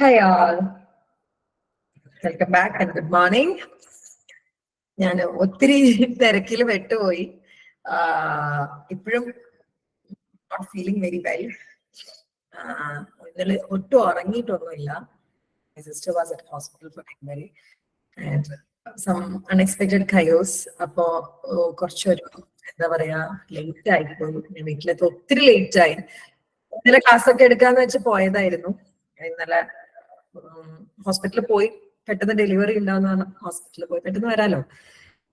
Hi all. Welcome back and good morning. ഞാൻ ഒത്തിരി തിരക്കിൽ പെട്ടുപോയി. ഇപ്പോഴും not feeling very well. ഇന്നലെ ഒട്ടും ഉറങ്ങിയിട്ടൊന്നുമില്ല. My sister was at hospital for delivery and some unexpected chaos. അപ്പോ കുറച്ചൊരു എന്താ പറയാ ലേറ്റ് ആയിപ്പോയി. ഞാൻ വീട്ടിലെത്തി ഒത്തിരി ലേറ്റ് ആയി. ഇന്നലെ ക്ലാസ് ഒക്കെ എടുക്കാന്ന് വെച്ച് പോയതായിരുന്നു. ഇന്നലെ ഹോസ്പിറ്റലിൽ പോയി പെട്ടെന്ന് ഡെലിവറി ഉണ്ടാവുന്ന ഹോസ്പിറ്റലിൽ പോയി പെട്ടെന്ന് വരാലോ.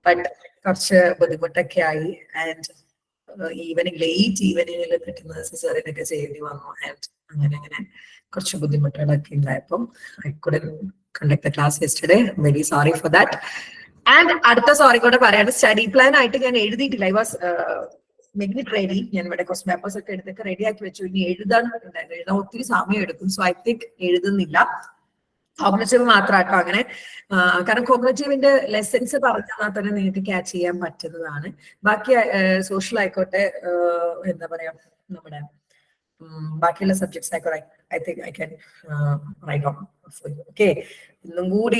ബട്ട് കുറച്ച് ബുദ്ധിമുട്ടൊക്കെ ആയി ആൻഡ് ലേറ്റ് ഈവനിങ്ങിൽ പെട്ടെന്ന് സിസേറിയനൊക്കെ ചെയ്യേണ്ടി വന്നു ആൻഡ് അങ്ങനെ കുറച്ച് ബുദ്ധിമുട്ടുകളൊക്കെ ഉണ്ടായപ്പം I couldn't conduct the class yesterday. Very sorry for that. And അടുത്ത സോറി കൂടെ പറയാണ്, സ്റ്റഡി പ്ലാൻ ആയിട്ട് ഞാൻ എഴുതിയിട്ടില്ല. I was Maithreyi. ഞാൻ ഇവിടെ ക്വസ്റ്റ്യൻ പേപ്പേഴ്സ് ഒക്കെ എടുത്തൊക്കെ റെഡി ആക്കി വെച്ചു. ഇനി എഴുതാൻ ഒത്തിരി സമയം എടുക്കും. സോ ഐ തിങ്ക് എഴുതുന്നില്ല. കോഗ്നിറ്റീവ് മാത്രമാട്ടോ അങ്ങനെ. കാരണം കോഗ്നിറ്റീവിന്റെ ലെസൺസ് പറഞ്ഞാൽ തന്നെ നിങ്ങൾക്ക് ക്യാച്ച് ചെയ്യാൻ പറ്റുന്നതാണ്. ബാക്കി സോഷ്യൽ ആയിക്കോട്ടെ, എന്താ പറയാ നമ്മുടെ ബാക്കിയുള്ള സബ്ജക്ട്സ് ആയിക്കോട്ടെ, I think I can write on. Okay, ഇന്നും കൂടി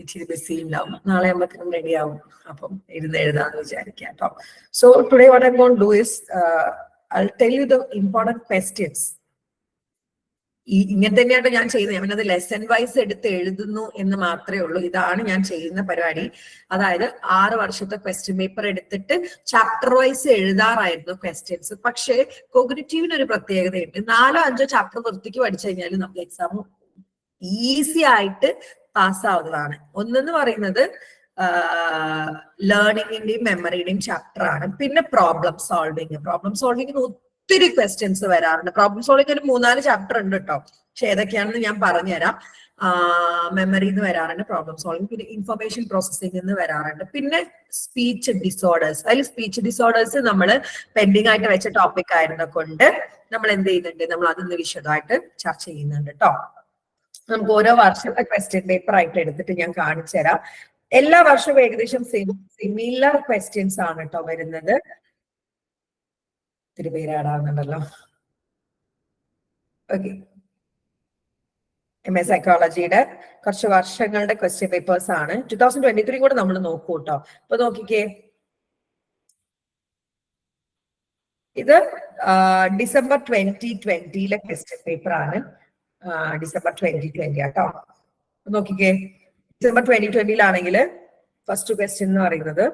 ഇച്ചിരി ബിസി ഉണ്ടാവും. നാളെ ആകുമ്പോഴത്തേനും റെഡി ആവും. അപ്പം എഴുതാന്ന് വിചാരിക്കാം കേട്ടോ. So today what I gone do is I'll tell you the important questions. ഇങ്ങനെ തന്നെയാണ് ഞാൻ ചെയ്യുന്നത്. ഞാൻ അത് ലെസൺ വൈസ് എടുത്ത് എഴുതുന്നു എന്ന് മാത്രമേ ഉള്ളൂ. ഇതാണ് ഞാൻ ചെയ്യുന്ന പരിപാടി. അതായത് 6 വർഷത്തെ ക്വസ്റ്റ്യൻ പേപ്പർ എടുത്തിട്ട് ചാപ്റ്റർ വൈസ് എഴുതാറായിരുന്നു ക്വസ്റ്റ്യൻസ്. പക്ഷേ കോഗ്നിറ്റീവിന് ഒരു പ്രത്യേകതയുണ്ട്. 4-5 ചാപ്റ്റർ വൃത്തിക്ക് പഠിച്ചു കഴിഞ്ഞാൽ നമുക്ക് എക്സാം ഈസി ആയിട്ട് പാസ്സാവുന്നതാണ്. ഒന്നെന്ന് പറയുന്നത് ലേണിംഗിന്റെയും മെമ്മറിയുടെയും ചാപ്റ്റർ ആണ്. പിന്നെ പ്രോബ്ലം സോൾവിംഗിന് ഒത്തിരി ക്വസ്റ്റ്യൻസ് വരാറുണ്ട്. പ്രോബ്ലം സോൾവിംഗ് ഒരു 3-4 ചാപ്റ്റർ ഉണ്ട് കേട്ടോ. പക്ഷെ ഏതൊക്കെയാണെന്ന് ഞാൻ പറഞ്ഞുതരാം. മെമ്മറിന്ന് വരാറുണ്ട് പ്രോബ്ലം സോൾവിംഗ്. പിന്നെ ഇൻഫർമേഷൻ പ്രോസസ്സിംഗ് എന്ന് വരാറുണ്ട്. പിന്നെ സ്പീച്ച് ഡിസോർഡേഴ്സ്. അതിൽ സ്പീച്ച് ഡിസോർഡേഴ്സ് നമ്മൾ പെൻഡിങ് ആയിട്ട് വെച്ച ടോപ്പിക് ആയിരുന്ന കൊണ്ട് നമ്മൾ എന്ത് ചെയ്യുന്നുണ്ട്, നമ്മൾ അതൊന്ന് വിശദമായിട്ട് ചർച്ച ചെയ്യുന്നുണ്ട് കേട്ടോ. നമുക്ക് ഓരോ വർഷത്തെ ക്വസ്റ്റ്യൻ പേപ്പർ ആയിട്ട് എടുത്തിട്ട് ഞാൻ കാണിച്ചു തരാം. എല്ലാ വർഷവും ഏകദേശം സിമിലർ ക്വസ്റ്റ്യൻസ് ആണ് കേട്ടോ വരുന്നത്. ഒത്തിരി പേര് ആടാവുന്നുണ്ടല്ലോ. ഓക്കെ, MA സൈക്കോളജിയുടെ കുറച്ച് വർഷങ്ങളുടെ ക്വസ്റ്റ്യൻ പേപ്പേഴ്സ് ആണ്. 2023 കൂടെ നമ്മൾ നോക്കൂ കേട്ടോ. അപ്പൊ നോക്കിക്കേ, ഇത് ഡിസംബർ 2020 ക്വസ്റ്റ്യൻ പേപ്പർ ആണ്. ഡിസംബർ 2020 കേട്ടോ. നോക്കിക്കേ, ഡിസംബർ 2020 ഫസ്റ്റ് ക്വസ്റ്റ്യൻ എന്ന് പറയുന്നത്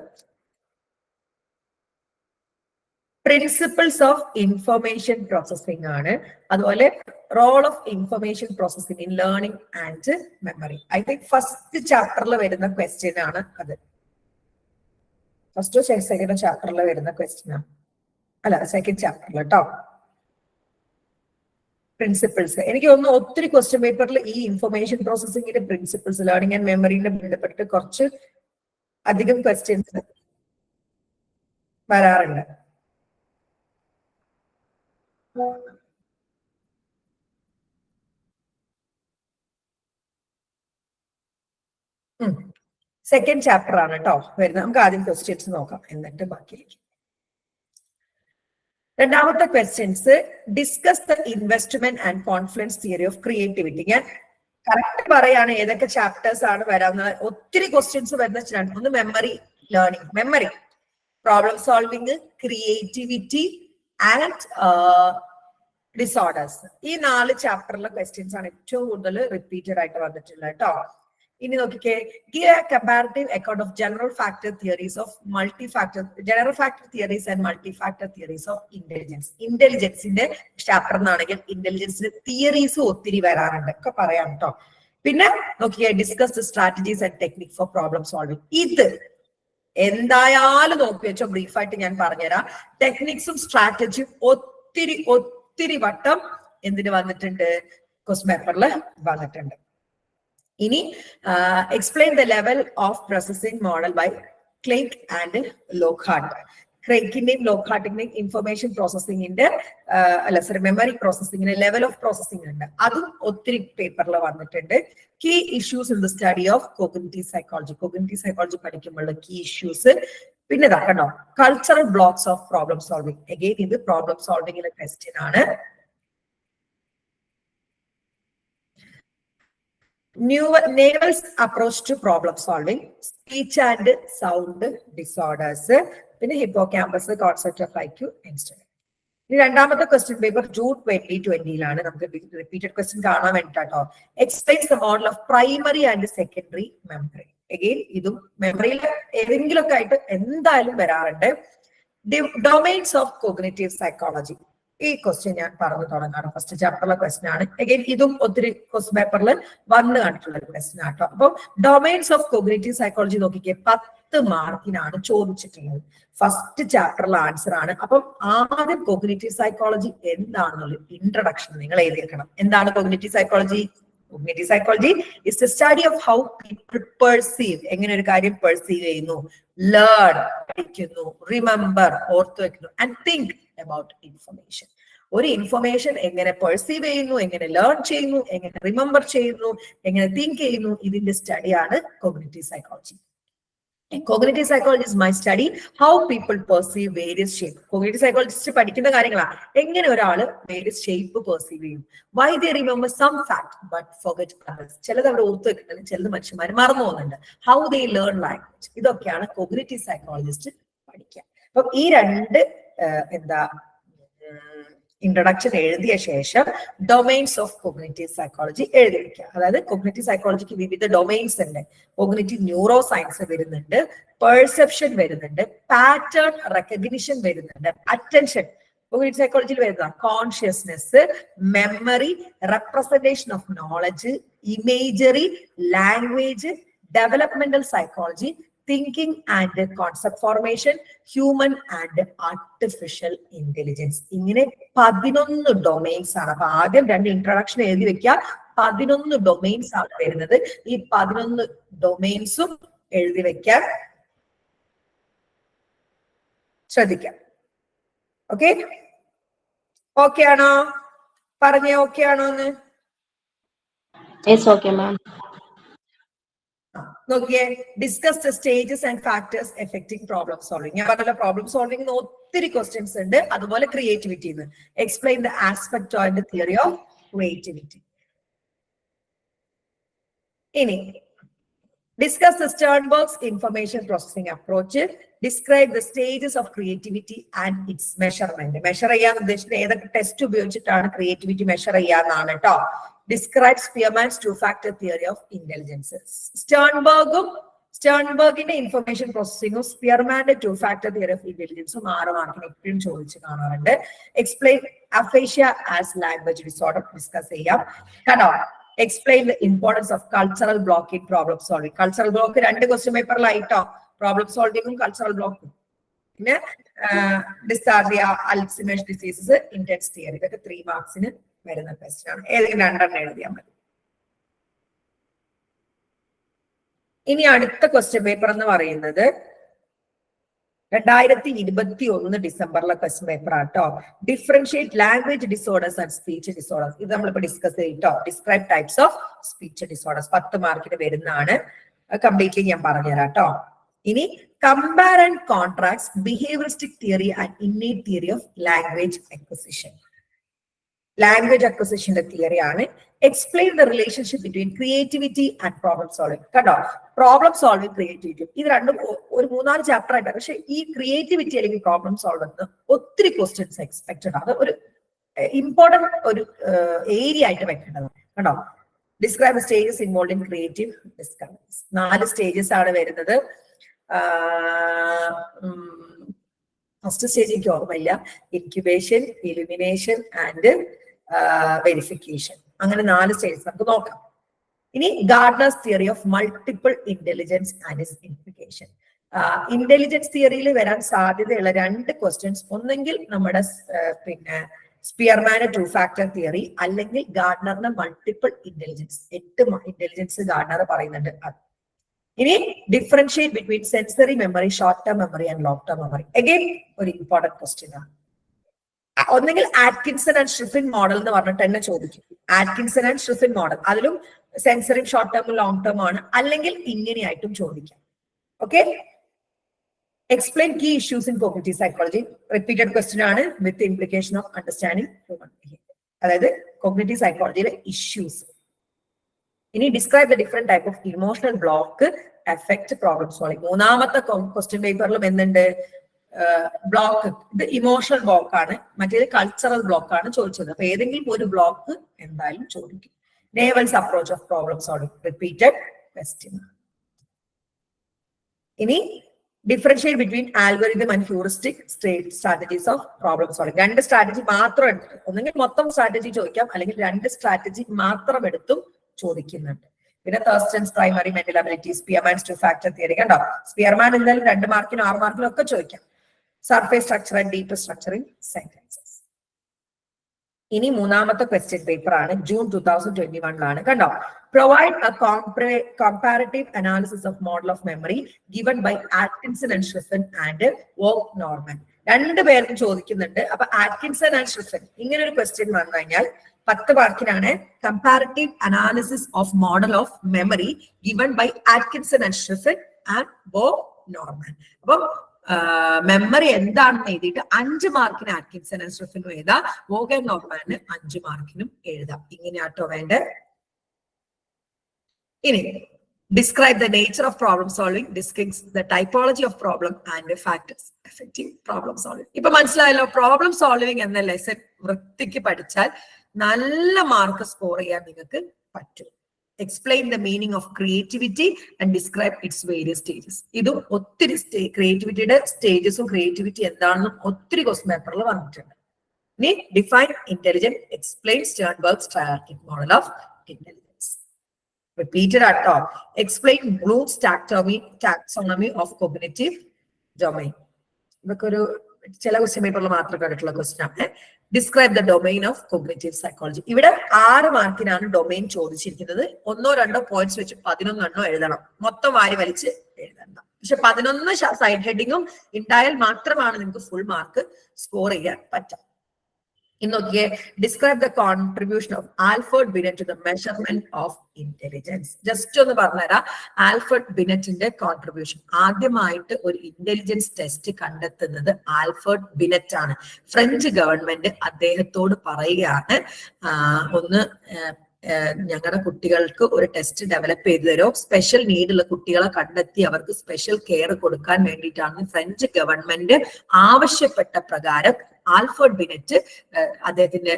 പ്രിൻസിപ്പിൾസ് ഓഫ് ഇൻഫർമേഷൻ പ്രോസസ്സിംഗ് ആണ്. അതുപോലെ role of information processing in learning and memory. I think first ചാപ്റ്ററിൽ വരുന്ന ക്വസ്റ്റ്യൻ ആണ് അത്. ഫസ്റ്റോ സെക്കൻഡോ ചാപ്റ്ററിൽ വരുന്ന ക്വസ്റ്റ്യൻ ആണ്. അല്ല, സെക്കൻഡ് ചാപ്റ്ററിൽ കേട്ടോ. പ്രിൻസിപ്പിൾസ്. എനിക്ക് തോന്നുന്നു ഒത്തിരി ക്വസ്റ്റ്യൻ പേപ്പറിൽ ഈ ഇൻഫർമേഷൻ പ്രോസസ്സിംഗിന്റെ പ്രിൻസിപ്പിൾസ്, ലേണിംഗ് ആൻഡ് മെമ്മറിനെ ബന്ധപ്പെട്ടിട്ട് കുറച്ച് അധികം ക്വസ്റ്റ്യൻസ് വരാറുണ്ട്. സെക്കൻഡ് ചാപ്റ്റർ ആണ് കേട്ടോ വരുന്നത്. നമുക്ക് ആദ്യം ക്വസ്റ്റ്യൻസ് നോക്കാം, എന്നിട്ട് ബാക്കിയിലേക്ക്. രണ്ടാമത്തെ questions, discuss the investment and confidence theory of creativity. ഞാൻ കറക്റ്റ് പറയാണ് ഏതൊക്കെ ചാപ്റ്റേഴ്സ് ആണ് വരാവുന്നത്. ഒത്തിരി ക്വസ്റ്റ്യൻസ് വരുന്ന ഒന്ന് memory, learning, memory, problem solving, creativity and disorders. ഈ 4 ചാപ്റ്ററിലെ ക്വസ്റ്റ്യൻസ് ആണ് ഏറ്റവും കൂടുതൽ റിപ്പീറ്റഡ് ആയിട്ട് വന്നിട്ടുള്ളത് കേട്ടോ. ഇനി നോക്കിക്കേ, give a comparative account of general factor theories of general factor theories and multi-factor theories of intelligence. ഇന്റലിജൻസിന്റെ ചാപ്റ്റർ എന്നാണെങ്കിൽ ഇന്റലിജൻസിന്റെ തിയറീസ് ഒത്തിരി വരാറുണ്ട് ഒക്കെ പറയാം കേട്ടോ. പിന്നെ നോക്കിക്കേ, discuss the strategies and technique four problem solving. ഇത് എന്തായാലും നോക്കി വെച്ചോ, ബ്രീഫായിട്ട് ഞാൻ പറഞ്ഞുതരാം. ടെക്നിക്സും സ്ട്രാറ്റജിയും ഒത്തിരി വട്ടം എന്തിന് വന്നിട്ടുണ്ട്, ക്വസ്റ്റ്യൻ പേപ്പറിൽ വന്നിട്ടുണ്ട്. ഇനി explain the level of processing model by Craik and Lockhart. ക്രെയ്ക്കിന്റെയും ലോക്ക്ഹാർട്ടിന്റെയും ഇൻഫർമേഷൻ പ്രോസസ്സിംഗിന്റെ മെമ്മറി പ്രോസസ്സിംഗിന്റെ ലെവൽ ഓഫ് പ്രോസസ്സിംഗ് ഉണ്ട്. അതും ഒത്തിരി പേപ്പറിൽ വന്നിട്ടുണ്ട്. Key issues in the study of cognitive psychology പഠിക്കുമ്പോഴുള്ള കീ ഇഷ്യൂസ്. പിന്നെ ഇതാക്കണോ, cultural blocks of problem solving. Again ഇത് പ്രോബ്ലം സോൾവിംഗിലെ ക്വസ്റ്റ്യൻ ആണ്. Naval's approach to problem solving, speech and sound disorders, പിന്നെ hippocampus, concept of IQ, instrument. ഇനി രണ്ടാമത്തെ question paper June 2020 നമുക്ക് റിപ്പീറ്റഡ് ക്വസ്റ്റ്യൻ കാണാൻ വേണ്ടിട്ടോ. Explains the model of primary and secondary memory. Again ഇതും മെമ്മറിയിൽ ഏതെങ്കിലും ഒക്കെ ആയിട്ട് എന്തായാലും വരാറുണ്ട്. Domains of cognitive psychology. ഈ ക്വസ്റ്റ്യൻ ഞാൻ പറഞ്ഞു തുടങ്ങാണ്. ഫസ്റ്റ് ചാപ്റ്ററിലെ ക്വസ്റ്റ്യൻ ആണ്. അഗെയിൻ ഇതും ഒത്തിരി ക്വസ്റ്റ്യൻ പേപ്പറിൽ വന്ന് കണ്ടിട്ടുള്ള ഒരു ക്വസ്റ്റ്യൻ ആട്ടോ. അപ്പം ഡൊമൈൻസ് ഓഫ് കോഗ്നിറ്റീവ് സൈക്കോളജി നോക്കിക്കേ, 10 മാർക്കിനാണ് ചോദിച്ചിട്ടുള്ളത്. ഫസ്റ്റ് ചാപ്റ്ററിലെ ആൻസർ ആണ്. അപ്പം ആദ്യം കോഗ്നിറ്റീവ് സൈക്കോളജി എന്താണെന്നുള്ള ഇൻട്രൊഡക്ഷൻ നിങ്ങൾ എഴുതിയിരിക്കണം. എന്താണ് cognitive psychology? Cognitive psychology is the study of how people perceive, എങ്ങനെ ഒരു കാര്യം പെർസീവ് ചെയ്യുന്നു, ലേൺ പഠിക്കുന്നു, റിമെമ്പർ ഓർത്തു വെക്കുന്നു, ആൻഡ് തിങ്ക് അബൌട്ട് ഇൻഫർമേഷൻ. ഒരു ഇൻഫർമേഷൻ എങ്ങനെ പെർസീവ് ചെയ്യുന്നു, എങ്ങനെ ലേൺ ചെയ്യുന്നു, എങ്ങനെ റിമെമ്പർ ചെയ്യുന്നു, എങ്ങനെ തിങ്ക് ചെയ്യുന്നു, ഇതിന്റെ സ്റ്റഡിയാണ് cognitive psychology. Cognitive psychology is my study how people perceive various shape. Cognitive psychologist പഠിക്കുന്ന കാര്യങ്ങളാണ് എങ്ങനെ ഒരാൾ various shape perceive ചെയ്യും, why they remember some fact but forget others. ചിലത് അവർ ഓർത്ത് വെക്കുന്നുണ്ട്, ചിലത് മനുഷ്യന്മാർ മറന്നു പോകുന്നുണ്ട്. How they learn language. ഇതൊക്കെയാണ് കോഗ്നിറ്റീവ് സൈക്കോളജിസ്റ്റ് പഠിക്കുക. അപ്പം ഈ രണ്ട് ഇൻട്രൊഡക്ഷൻ എഴുതിയ ശേഷം ഡൊമൈൻസ് ഓഫ് കോഗ്നിറ്റീവ് സൈക്കോളജി എഴുതി വെക്കുക. അതായത് കോഗ്നിറ്റീവ് സൈക്കോളജിക്ക് വിവിധ ഡൊമൈൻസ് ഉണ്ട്. കോഗ്നിറ്റീവ് ന്യൂറോ സയൻസ് വരുന്നുണ്ട്, പെർസെപ്ഷൻ വരുന്നുണ്ട്, പാറ്റേൺ റെക്കഗ്നിഷൻ വരുന്നുണ്ട്, അറ്റൻഷൻ കോഗ്നിറ്റീവ് സൈക്കോളജിയിൽ വരുന്ന consciousness, memory, representation of knowledge, imagery, language, developmental psychology, thinking and concept formation, human and artificial intelligence. ഇങ്ങനെ 11 ഡൊമൈൻസ് ആണ്. അപ്പൊ ആദ്യം 2 ഇൻട്രൊഡക്ഷൻ എഴുതി വെക്കുക. 11 ഡൊമൈൻസ് ആണ് വരുന്നത്. ഈ 11 ഡൊമൈൻസും എഴുതി വെക്കാൻ ശ്രദ്ധിക്കാം. ഓക്കെ, ഓക്കെ ആണോ? പറഞ്ഞേ ഓക്കെ ആണോ എന്ന്. നോക്കിയേ, discuss the stages and factors affecting problem solving. ഞാൻ പറഞ്ഞ പ്രോബ്ലം സോൾവിംഗ് ഒത്തിരി ക്വസ്റ്റ്യൻസ് ഉണ്ട്. അതുപോലെ creativity. Explain the aspect of the theory of creativity. ഇനി discuss the Sternberg's information processing approach. Describe the stages of creativity and its measurement. Measure ചെയ്യാൻ ഉദ്ദേശിച്ചത് ഏതൊക്കെ test ഉപയോഗിച്ചിട്ടാണ് ക്രിയേറ്റിവിറ്റി മെഷർ ചെയ്യാന്നാണ് കേട്ടോ. Describe Spearman's two-factor theory of intelligence. സ്റ്റേൺബർഗിന്റെ information പ്രോസസിംഗും സ്പിയർമാന്റെ two-factor theory of intelligence 6 മാർക്കിന് എപ്പോഴും ചോദിച്ചു കാണാറുണ്ട്. Explain aphasia as language disorder discuss ചെയ്യാം കേട്ടോ. Explain the importance of cultural block in problem solving. Cultural block 2 question പേപ്പറിലായിട്ടോ, പ്രോബ്ലം സോൾവിംഗും കൾച്ചറൽ ബ്ലോക്കും. പിന്നെ ഡിസ്റ്റാർജിയ, അൽസിമേഴ്സ് ഡിസീസസ്, ഇന്റൻസ് തിയറി, ഇതൊക്കെ 3 മാർക്സിന് വരുന്ന ക്വസ്റ്റ്യൻ ആണ്. ഏതെങ്കിലും 2 എഴുതിയാൽ മതി. ഇനി അടുത്ത ക്വസ്റ്റ്യൻ പേപ്പർ എന്ന് പറയുന്നത് 2021 ഡിസംബറിലെ ക്വസ്റ്റ്യൻ പേപ്പർ ആട്ടോ. Differentiate language disorders and speech disorders. ഇത് നമ്മളിപ്പോ ഡിസ്കസ് ചെയ്തിട്ടോ. Describe types of speech disorders 10 മാർക്കിന് വരുന്നതാണ്. കംപ്ലീറ്റ്ലി ഞാൻ പറഞ്ഞുതരാം കേട്ടോ. ഇനി compare and contrast behavioristic theory and innate theory of language acquisition. Language അക്വിസിഷന്റെ തിയറി ആണ്. Explain the relationship between creativity and problem solving. കേട്ടോ, പ്രോബ്ലം സോൾവിംഗ്, ക്രിയേറ്റിവിറ്റി, ഇത് രണ്ടും ഒരു 3-4 ചാപ്റ്റർ ആയിട്ടാണ്. പക്ഷെ ഈ ക്രിയേറ്റിവിറ്റി അല്ലെങ്കിൽ പ്രോബ്ലം സോൾവിംഗ് ഒത്തിരി ക്വസ്റ്റ്യൻസ് എക്സ്പെക്റ്റഡ് ആണ്. ഒരു ഇമ്പോർട്ടന്റ് ഒരു ഏരിയ ആയിട്ട് വെക്കേണ്ടത് കേട്ടോ. Describe stages involve in creative discoveries. 4 stages ആണ് വരുന്നത്. ഫസ്റ്റ് സ്റ്റേജ് എനിക്ക് ഓർമ്മയില്ല. Incubation, illumination and verification. അങ്ങനെ 4 സ്റ്റേജസ് നമുക്ക് നോക്കാം. ഇനി Gardner's theory of multiple intelligence and its implication. Intelligence തിയറിയിൽ വരാൻ സാധ്യതയുള്ള 2 ക്വസ്റ്റ്യൻസ് ഒന്നെങ്കിൽ നമ്മുടെ പിന്നെ സ്പിയർമാന്റെ two-factor തിയറി, അല്ലെങ്കിൽ ഗാർഡ്നറിന്റെ മൾട്ടിപ്പിൾ ഇന്റലിജൻസ്. 8 ഇന്റലിജൻസ് ഗാർഡ്നർ പറയുന്നുണ്ട്. ഇനി differentiate between sensory memory, short term memory and long term memory. Again ഒരു ഇമ്പോർട്ടന്റ് ക്വസ്റ്റ്യൻ ആണ്. ഒന്നെങ്കിൽ ആറ്റ്കിൻസൺ ആൻഡ് ഷ്രിഫിൻ മോഡൽ എന്ന് പറഞ്ഞിട്ട് തന്നെ ചോദിക്കും. ആറ്റ്കിൻസൺ ആൻഡ് ഷ്രിഫിൻ മോഡൽ, അതിലും സെൻസറി ഷോർട്ട് ടേമും ലോങ് ടേം ആണ്. അല്ലെങ്കിൽ ഇങ്ങനെയായിട്ടും ചോദിക്കാം. Okay, explain key issues in cognitive psychology. Repeated question ആണ്. With implication of understanding human behaviour. അതായത് കോഗ്നിറ്റീവ് സൈക്കോളജിയിലെ ഇഷ്യൂസ് ഇനി describe the different type of emotional block effect problem solving. മൂന്നാമത്തെ ക്വസ്റ്റ്യൻ പേപ്പറിലും എന്തുണ്ട്? ബ്ലോക്ക്. ഇത് ഇമോഷണൽ ബ്ലോക്ക് ആണ്, മറ്റേത് കൾച്ചറൽ ബ്ലോക്ക് ആണ് ചോദിച്ചത്. അപ്പൊ ഏതെങ്കിലും ഒരു ബ്ലോക്ക് എന്തായാലും ചോദിക്കും. Naval's approach of problem solving, repeated question. ഇനി differentiate between algorithm and heuristic strategies of problem solving. രണ്ട് സ്ട്രാറ്റജി മാത്രം എടുത്തിട്ട്, ഒന്നെങ്കിൽ മൊത്തം സ്ട്രാറ്റജി ചോദിക്കാം, അല്ലെങ്കിൽ രണ്ട് സ്ട്രാറ്റജി മാത്രം എടുത്തും ചോദിക്കുന്നുണ്ട്. പിന്നെ Thurstone's primary mental abilities, Spearman's 2-factor theory. കണ്ടോ, സ്പിയർമാൻ എന്തായാലും 2 മാർക്കിനും 6 മാർക്കിനും ഒക്കെ ചോദിക്കാം. Surface structure and deep structure in sentences. ഇനി മൂന്നാമത്തെ ക്വസ്റ്റ്യൻ പേപ്പർ ആണ്, ജൂൺ 2021 കണ്ടോ. Provide a comparative analysis of model of memory given by Atkinson and Sherin and Norman. 2 പേർക്കും ചോദിക്കുന്നുണ്ട്. അപ്പൊ ആറ്റ്കിൻസൺ ആൻഡ് ഷ്രിഫൻ ഇങ്ങനെ ഒരു ക്വസ്റ്റ്യൻ വന്നു കഴിഞ്ഞാൽ 10 മാർക്കിനാണ്. Comparative analysis of model of memory given by Atkinson and Shiffrin and Norman. അപ്പം memory എന്താണെന്ന് എഴുതിയിട്ട് 5 മാർക്കിന് ആറ്റ്കിൻസൺ ആൻഡ് ഷ്രിഫനും എഴുതാം, നോർമാന് 5 മാർക്കിനും എഴുതാം. ഇങ്ങനെയാട്ടോ വേണ്ടത്. ഇനി describe the nature of problem solving, discuss the typology of problem and the factors affecting problem solving. ഇപ്പൊ മനസ്സിലായല്ലോ, പ്രോബ്ലം സോൾവിംഗ് എന്ന ലെസൺ വൃത്തിക്ക് പഠിച്ചാൽ നല്ല മാർക്ക് സ്കോർ ചെയ്യാൻ നിങ്ങൾക്ക് പറ്റും. Explain the meaning of creativity and describe it's various stages. ഇതും ഒത്തിരി ക്രിയേറ്റിവിറ്റിയുടെ സ്റ്റേജസും ക്രിയേറ്റിവിറ്റി എന്താണെന്നും ഒത്തിരി ക്വസ്റ്റ്യൻ പേപ്പറിൽ വന്നിട്ടുണ്ട്. ഇനി define intelligent, explain Sternberg's triarchic model of intelligence. Repeated at all. Explain Bloom's taxonomy of cognitive domain. ഇതൊക്കെ ഒരു ചില ക്വസ്റ്റ്യൻ പേപ്പറിൽ മാത്രം കണ്ടിട്ടുള്ള ക്വസ്റ്റ്യൻ ആണ്. Describe the domain of cognitive psychology. ഇവിടെ 6 മാർക്കിനാണ് ഡൊമൈൻ ചോദിച്ചിരിക്കുന്നത്. 1-2 പോയിന്റ്സ് വെച്ച് 11 എഴുതണം. മൊത്തം വാരി വലിച്ച് എഴുതണ്ട. പക്ഷെ 11 സൈഡ് ഹെഡിങ്ങും ഉണ്ടായാൽ മാത്രമാണ് നിങ്ങൾക്ക് ഫുൾ മാർക്ക് സ്കോർ ചെയ്യാൻ പറ്റുക. ഇന്നൊക്കെ describe the contribution of Alfred Binet to the measurement of intelligence. Just ഒന്ന് പറഞ്ഞുതരാം ആൽഫ്രഡ് ബിനറ്റിന്റെ കോൺട്രിബ്യൂഷൻ. ആദ്യമായിട്ട് ഒരു ഇന്റലിജൻസ് ടെസ്റ്റ് കണ്ടെത്തുന്നത് ആൽഫ്രഡ് ബിനറ്റ് ആണ്. ഫ്രഞ്ച് ഗവൺമെന്റ് അദ്ദേഹത്തോട് പറയുകയാണ്, ഒന്ന് ഞങ്ങളുടെ കുട്ടികൾക്ക് ഒരു ടെസ്റ്റ് ഡെവലപ്പ് ചെയ്തു തരോ, സ്പെഷ്യൽ നീഡുള്ള കുട്ടികളെ കണ്ടെത്തി അവർക്ക് സ്പെഷ്യൽ കെയർ കൊടുക്കാൻ വേണ്ടിയിട്ടാണ് ഫ്രഞ്ച് ഗവൺമെന്റ് ആവശ്യപ്പെട്ട പ്രകാരം ആൽഫ്രഡ് ബിനറ്റ് അദ്ദേഹത്തിന്റെ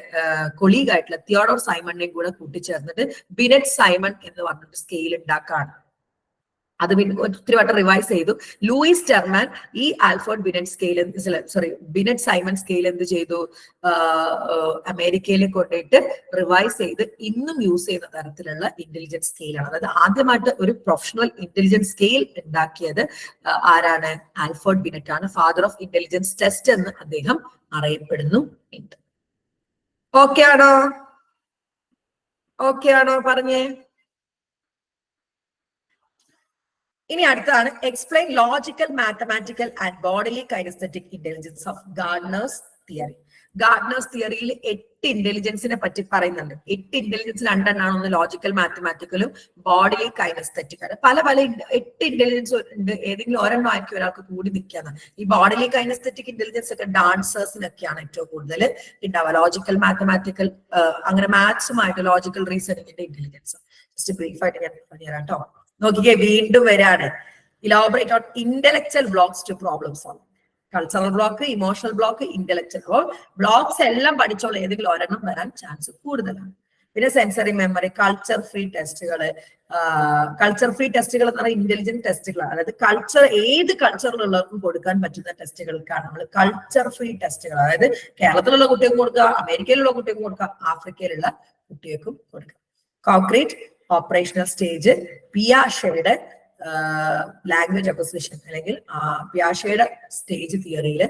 കൊളീഗ് ആയിട്ടുള്ള തിയോഡോർ സൈമണിനെയും കൂടെ കൂട്ടിച്ചേർന്നിട്ട് ബിനറ്റ് സൈമൺ എന്ന് പറഞ്ഞിട്ട് സ്കെയിൽ ഉണ്ടാക്കാണ്. അത് ഒത്തിരി വട്ടം റിവൈസ് ചെയ്തു. ലൂയിസ് ടെർമാൻ ഈ Alfred Binet scale Binet Simon scale എന്ത് ചെയ്തു, അമേരിക്കയിൽ കൊണ്ടുപോയിട്ട് റിവൈസ് ചെയ്ത് ഇന്നും യൂസ് ചെയ്യുന്ന തരത്തിലുള്ള ഇന്റലിജൻസ് സ്കെയിലാണ്. അതായത് ആദ്യമായിട്ട് ഒരു പ്രൊഫഷണൽ ഇന്റലിജൻസ് സ്കെയിൽ ഉണ്ടാക്കിയത് ആരാണ്? ആൽഫ്രഡ് ബിനറ്റ് ആണ്. ഫാദർ ഓഫ് ഇന്റലിജൻസ് ടെസ്റ്റ് എന്ന് അദ്ദേഹം അറിയപ്പെടുന്നു. ഓക്കെ ആണോ? ഓക്കെ ആണോ പറഞ്ഞേ? ഇനി അടുത്താണ് explain logical, mathematical and bodily kinesthetic intelligence of Gardner's theory. Gardner's തിയറിയിൽ 8 ഇന്റലിജൻസിനെ പറ്റി പറയുന്നുണ്ട്. 8 ഇന്റലിജൻസ് 2 എണ്ണമാണ്. ഒന്ന് ലോജിക്കൽ മാത്തമാറ്റിക്കലും ബോഡിലി കൈനസ്തെറ്റിക് ആണ്. പല 8 ഇന്റലിജൻസ് ഉണ്ട്. ഏതെങ്കിലും ഒരെണ്ണം ആയിരിക്കും ഒരാൾക്ക് കൂടി നിൽക്കാന്ന്. ഈ ബോഡിലി കൈനസ്തെറ്റിക് ഇന്റലിജൻസ് ഒക്കെ ഡാൻസേഴ്സിനൊക്കെയാണ് ഏറ്റവും കൂടുതൽ ഉണ്ടാവുക. ലോജിക്കൽ, മാത്തമാറ്റിക്കൽ, അങ്ങനെ മാത്സുമായിട്ട് ലോജിക്കൽ റീസണിങ്ങിന്റെ ഇന്റലിജൻസ് ജസ്റ്റ് ബ്രീഫ് ആയിട്ട് ഞാൻ പറഞ്ഞുതരാം കേട്ടോ. നോക്കിക്കേ, വീണ്ടും വരാണ്. Elaborate on intellectual blocks to problem solve. Cultural block, emotional block, intellectual blocks എല്ലാം പഠിച്ചോളൂ. ഏതെങ്കിലും ഒരെണ്ണം വരാൻ ചാൻസ് കൂടുതലാണ്. പിന്നെ സെൻസറി മെമ്മറി, കൾച്ചർ ഫ്രീ ടെസ്റ്റുകൾ. കൾച്ചർ ഫ്രീ ടെസ്റ്റുകൾ എന്ന് പറയുന്നത് ഇന്റലിജന്റ് ടെസ്റ്റുകളാണ്. അതായത് കൾച്ചർ, ഏത് കൾച്ചറിലുള്ളവർക്കും കൊടുക്കാൻ പറ്റുന്ന ടെസ്റ്റുകൾക്കാണ് നമ്മൾ കൾച്ചർ ഫ്രീ ടെസ്റ്റുകൾ. അതായത് കേരളത്തിലുള്ള കുട്ടികൾക്കും കൊടുക്കുക, അമേരിക്കയിലുള്ള കുട്ടികൾക്കും കൊടുക്കുക, ആഫ്രിക്കയിലുള്ള കുട്ടികൾക്കും കൊടുക്കുക. കോൺക്രീറ്റ് ഓപ്പറേഷണൽ സ്റ്റേജ്, പിയാഷയുടെ ലാംഗ്വേജ് അക്വസിഷൻ അല്ലെങ്കിൽ പിയാഷയുടെ സ്റ്റേജ് തിയറിയില്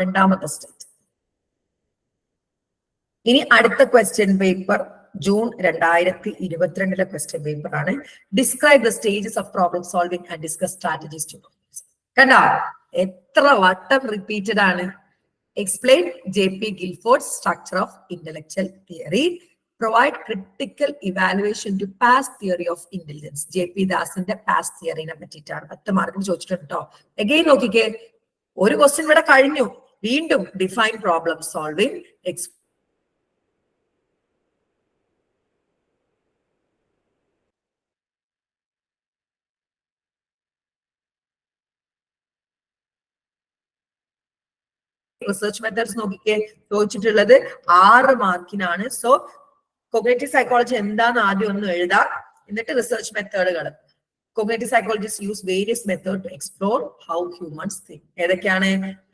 രണ്ടാമത്തെ സ്റ്റേജ്. ഇനി അടുത്ത question paper June 2022 question paper ആണ്. Describe the stages of problem solving and discuss strategies to. കണ്ടോ, എത്ര വട്ടം റിപ്പീറ്റഡ് ആണ്. Explain JP Guilford structure of intellectual theory. Provide critical evaluation to past theory of intelligence. JP ദാസിന്റെ past തിയറിനെ പറ്റിയിട്ടാണ്. 10 മാർക്കിന് ചോദിച്ചിട്ടുണ്ട് കേട്ടോ. എഗെയിൻ നോക്കിക്കേ, ഒരു ക്വസ്റ്റ്യൻ ഇവിടെ കഴിഞ്ഞു. വീണ്ടും define problem solving, research methods നോക്കിക്കേ, ചോദിച്ചിട്ടുള്ളത് 6 മാർക്കിനാണ്. സോ കോഗ്നിറ്റീവ് സൈക്കോളജി എന്താന്ന് ആദ്യം ഒന്ന് എഴുതാം, എന്നിട്ട് research മെത്തേഡുകൾ. Cognitive psychologists use various methods to explore how humans think. ഏതൊക്കെയാണ്?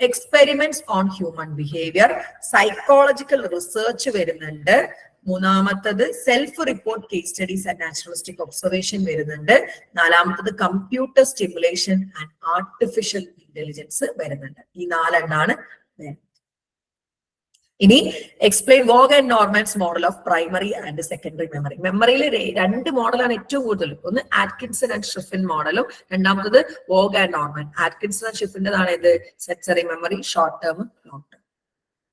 Experiments on human behaviour, psychological research വരുന്നുണ്ട്. മൂന്നാമത്തത് self report case studies and naturalistic observation വരുന്നുണ്ട്. നാലാമത്തത് computer stimulation and artificial intelligence വരുന്നുണ്ട്. ഈ 4 എണ്ണാണ്. ഇനി explain Waugh and Norman's model of primary and secondary memory. മെമ്മറിയിൽ 2 മോഡലാണ് ഏറ്റവും കൂടുതൽ. ഒന്ന് ആറ്റ്കിൻസൺ ആൻഡ് ഷിഫിൻ മോഡലും, രണ്ടാമത്തത് Waugh and Norman. Atkinson and ഷിഫിൻ്റെതാണ് ഇത് sensory memory, short term, long term.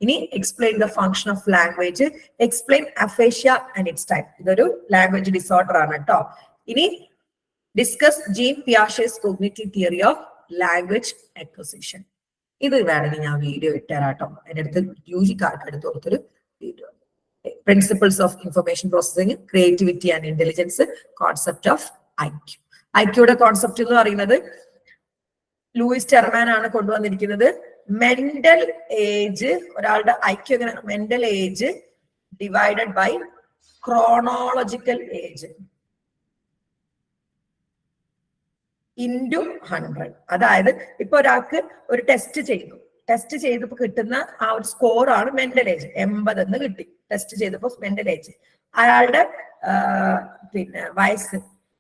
ഇനി explain the function of language, explain aphasia and its type. ഇതൊരു ലാംഗ്വേജ് ഡിസോർഡർ ആണ് കേട്ടോ. ഇനി discuss Jean Piaget's cognitive theory of language acquisition. ഇത് വേണമെങ്കിൽ ഞാൻ വീഡിയോ ഇട്ടുതരാട്ടോ. എൻ്റെ അടുത്ത് യുജിക്കാർക്ക് എടുത്ത് കൊടുത്തൊരു video. Principles of information processing, creativity and intelligence, concept of IQ. ഐക്യൂയുടെ കോൺസെപ്റ്റ് എന്ന് പറയുന്നത് ലൂയിസ് ടെർമാൻ ആണ് കൊണ്ടുവന്നിരിക്കുന്നത്. മെന്റൽ ഏജ്, ഒരാളുടെ ഐക്യു എങ്ങനെ? Mental age divided by chronological age into 100. അതായത് ഇപ്പൊ ഒരാൾക്ക് ഒരു ടെസ്റ്റ് ചെയ്തപ്പോ കിട്ടുന്ന ആ ഒരു സ്കോർ ആണ് മെന്റൽ ഏജ്. 80 എന്ന് കിട്ടി ടെസ്റ്റ് ചെയ്തപ്പോ മെന്റൽ ഏജ്. അയാളുടെ വയസ്സ്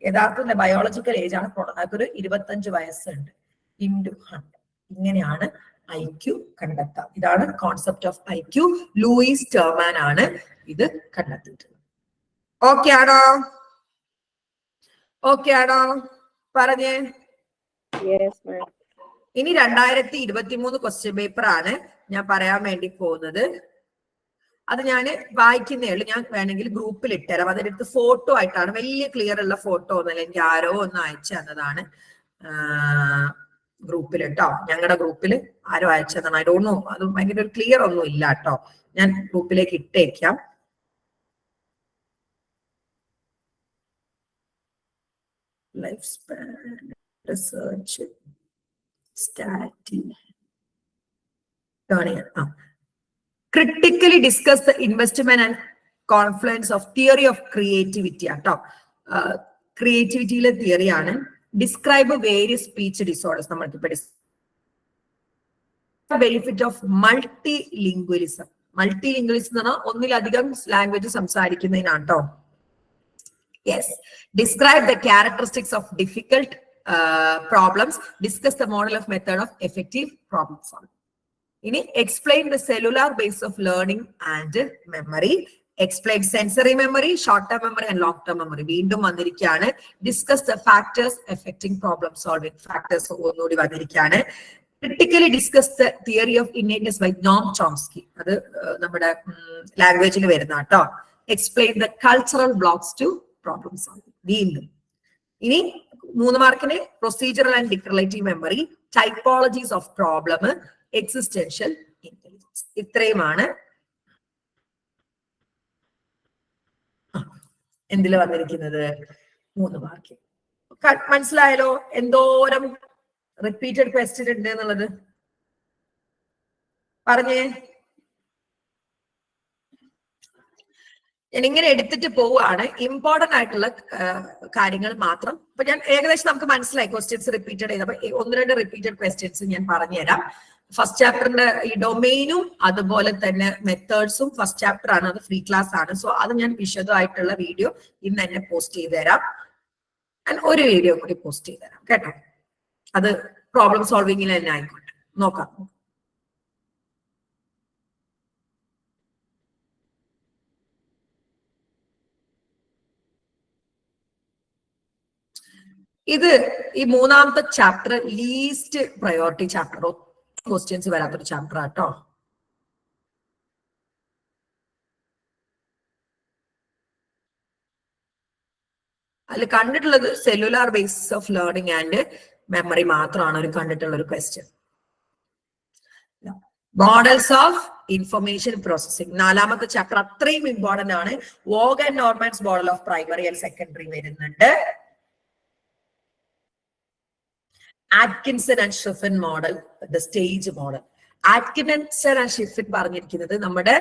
യഥാർത്ഥ ബയോളജിക്കൽ ഏജ് ആണ്. അതൊരു 25 വയസ്സുണ്ട്. ഇൻറ്റു 100. ഇങ്ങനെയാണ് ഐക്യു കണ്ടെത്താം. ഇതാണ് concept of IQ. Luis Terman ആണ് ഇത് കണ്ടെത്തിയിട്ടുള്ളത്. ഓക്കെ ആണോ? ഓക്കെ ആണോ? പറഞ്ഞേ. ഇനി 2023 ക്വസ്റ്റ്യൻ പേപ്പർ ആണ് ഞാൻ പറയാൻ വേണ്ടി പോകുന്നത്. അത് ഞാൻ വായിക്കുന്നേ ഉള്ളൂ. ഞാൻ വേണമെങ്കിൽ ഗ്രൂപ്പിൽ ഇട്ടുതരാം. അതിനടുത്ത് ഫോട്ടോ ആയിട്ടാണ്, വലിയ ക്ലിയർ ഉള്ള ഫോട്ടോ ഒന്നല്ല, എനിക്ക് ആരോ ഒന്ന് അയച്ചു തന്നതാണ് ഗ്രൂപ്പിൽ കേട്ടോ. ഞങ്ങളുടെ ഗ്രൂപ്പിൽ ആരോ അയച്ചു തന്നതാണ്. ഐ ഡോണ്ട് നോ, അത് ഭയങ്കര ഒരു ക്ലിയർ ഒന്നും ഇല്ല കേട്ടോ. ഞാൻ ഗ്രൂപ്പിലേക്ക് ഇട്ടേക്കാം. Life span research critically discuss the investment and confluence of theory of creativity ആട്ടോ. ക്രിയേറ്റിവിറ്റിയിലെ തിയറിയാണ്. Describe various speech disorders. നമ്മൾക്ക് benefit of multilingualism. Multilingualism എന്ന് പറഞ്ഞാൽ ഒന്നിലധികം ലാംഗ്വേജ് സംസാരിക്കുന്നതിനാണ് കേട്ടോ. Yes. Describe the characteristics of difficult problems. Discuss the model of method of effective problem solving. Ini explain the cellular base of learning and memory. Explain sensory memory, short-term memory and long-term memory. Veendum vandirikkyana. Discuss the factors affecting problem solving. Factors onnudi vandirikkyana. Critically discuss the theory of innateness by Noam Chomsky. Adu nammada language il varuna ട്ടോ. Explain the cultural blocks to problem solving. വീണ്ടും ഇനി 3 മാർക്കിന് procedural and declarative memory, typologies of problem, existential intelligence. ഇത്രയുമാണ് എന്തില് വന്നിരിക്കുന്നത് 3 മാർക്കിൽ. മനസ്സിലായല്ലോ എന്തോരം റിപ്പീറ്റഡ് ക്വസ്റ്റ്യൻ ഉണ്ട് എന്നുള്ളത്? പറഞ്ഞേ. ഞാൻ ഇങ്ങനെ എടുത്തിട്ട് പോവുകയാണ്. ഇമ്പോർട്ടന്റ് ആയിട്ടുള്ള കാര്യങ്ങൾ മാത്രം. അപ്പൊ ഞാൻ ഏകദേശം നമുക്ക് മനസ്സിലായി ക്വസ്റ്റ്യൻസ് റിപ്പീറ്റഡ് ചെയ്ത്. അപ്പൊ 1-2 റിപ്പീറ്റഡ് ക്വസ്റ്റ്യൻസ് ഞാൻ പറഞ്ഞുതരാം. ഫസ്റ്റ് ചാപ്റ്ററിന്റെ ഈ ഡൊമെയിനും അതുപോലെ തന്നെ മെത്തേഡ്സും ഫസ്റ്റ് ചാപ്റ്റർ ആണ്. അത് ഫ്രീ ക്ലാസ് ആണ്. സോ അത് ഞാൻ വിശദമായിട്ടുള്ള വീഡിയോ ഇന്ന് തന്നെ പോസ്റ്റ് ചെയ്ത് തരാം. ഒരു വീഡിയോ കൂടി പോസ്റ്റ് ചെയ്ത് തരാം കേട്ടോ. അത് പ്രോബ്ലം സോൾവിങ്ങിൽ തന്നെ ആയിക്കോട്ടെ. നോക്കാം. ഇത് ഈ 3-ാമത്തെ chapter least priority chapter, questions വരാത്തൊരു ചാപ്റ്റർ ആട്ടോ. അതിൽ കണ്ടിട്ടുള്ളത് cellular basis of learning and memory മാത്രമാണ് ഒരു കണ്ടിട്ടുള്ള ഒരു question. Models of information processing 4-ാമത്തെ ചാപ്റ്റർ അത്രയും ഇമ്പോർട്ടന്റ് ആണ്. Waugh and Norman's model of primary and secondary വരുന്നുണ്ട്. Atkinson and Shiffrin model, the stage model. Atkinson and Shiffrin പറഞ്ഞിരിക്കുന്നത് നമ്മുടെ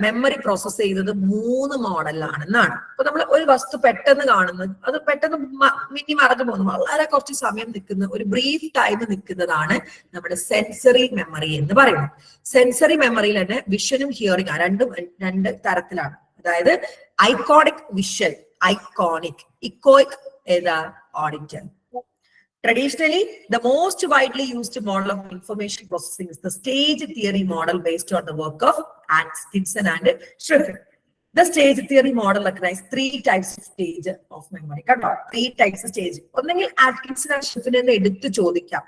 മെമ്മറി പ്രോസസ് ചെയ്യുന്നത് 3 മോഡലിലാണെന്നാണ്. അപ്പൊ നമ്മൾ ഒരു വസ്തു പെട്ടെന്ന് കാണുന്നത്, അത് പെട്ടെന്ന് മിന്നി മറന്നു പോകുന്നു, വളരെ കുറച്ച് സമയം നിൽക്കുന്ന, ഒരു ബ്രീഫ് ടൈം നിൽക്കുന്നതാണ് നമ്മുടെ സെൻസറി മെമ്മറി എന്ന് പറയുന്നത്. സെൻസറി മെമ്മറിയിൽ തന്നെ വിഷനും ഹിയറിംഗ് രണ്ട് തരത്തിലാണ്. അതായത് ഐക്കോണിക് വിഷ്വൽ, ഐക്കോണിക്, ഇക്കോയിക് ഏതാ auditor. Traditionally, the most widely used model of information processing is the stage theory model based on the work of Atkinson and Sherin. The stage theory model recognizes 3 types of stage of memory. 3 types of stage. ഒന്നെങ്കിൽ Atkinson and Sherin എടുത്ത് ചോദിക്കാം,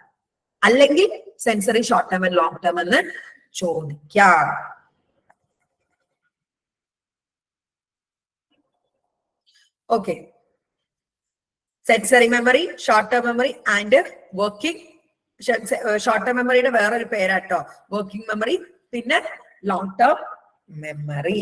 അല്ലെങ്കിൽ sensory short term and long term എന്ന് ചോദിക്കാം. Okay. Sensory memory, short term memory and working. Short term മെമ്മറിയുടെ വേറൊരു പേരാട്ടോ working memory, പിന്നെ long term memory.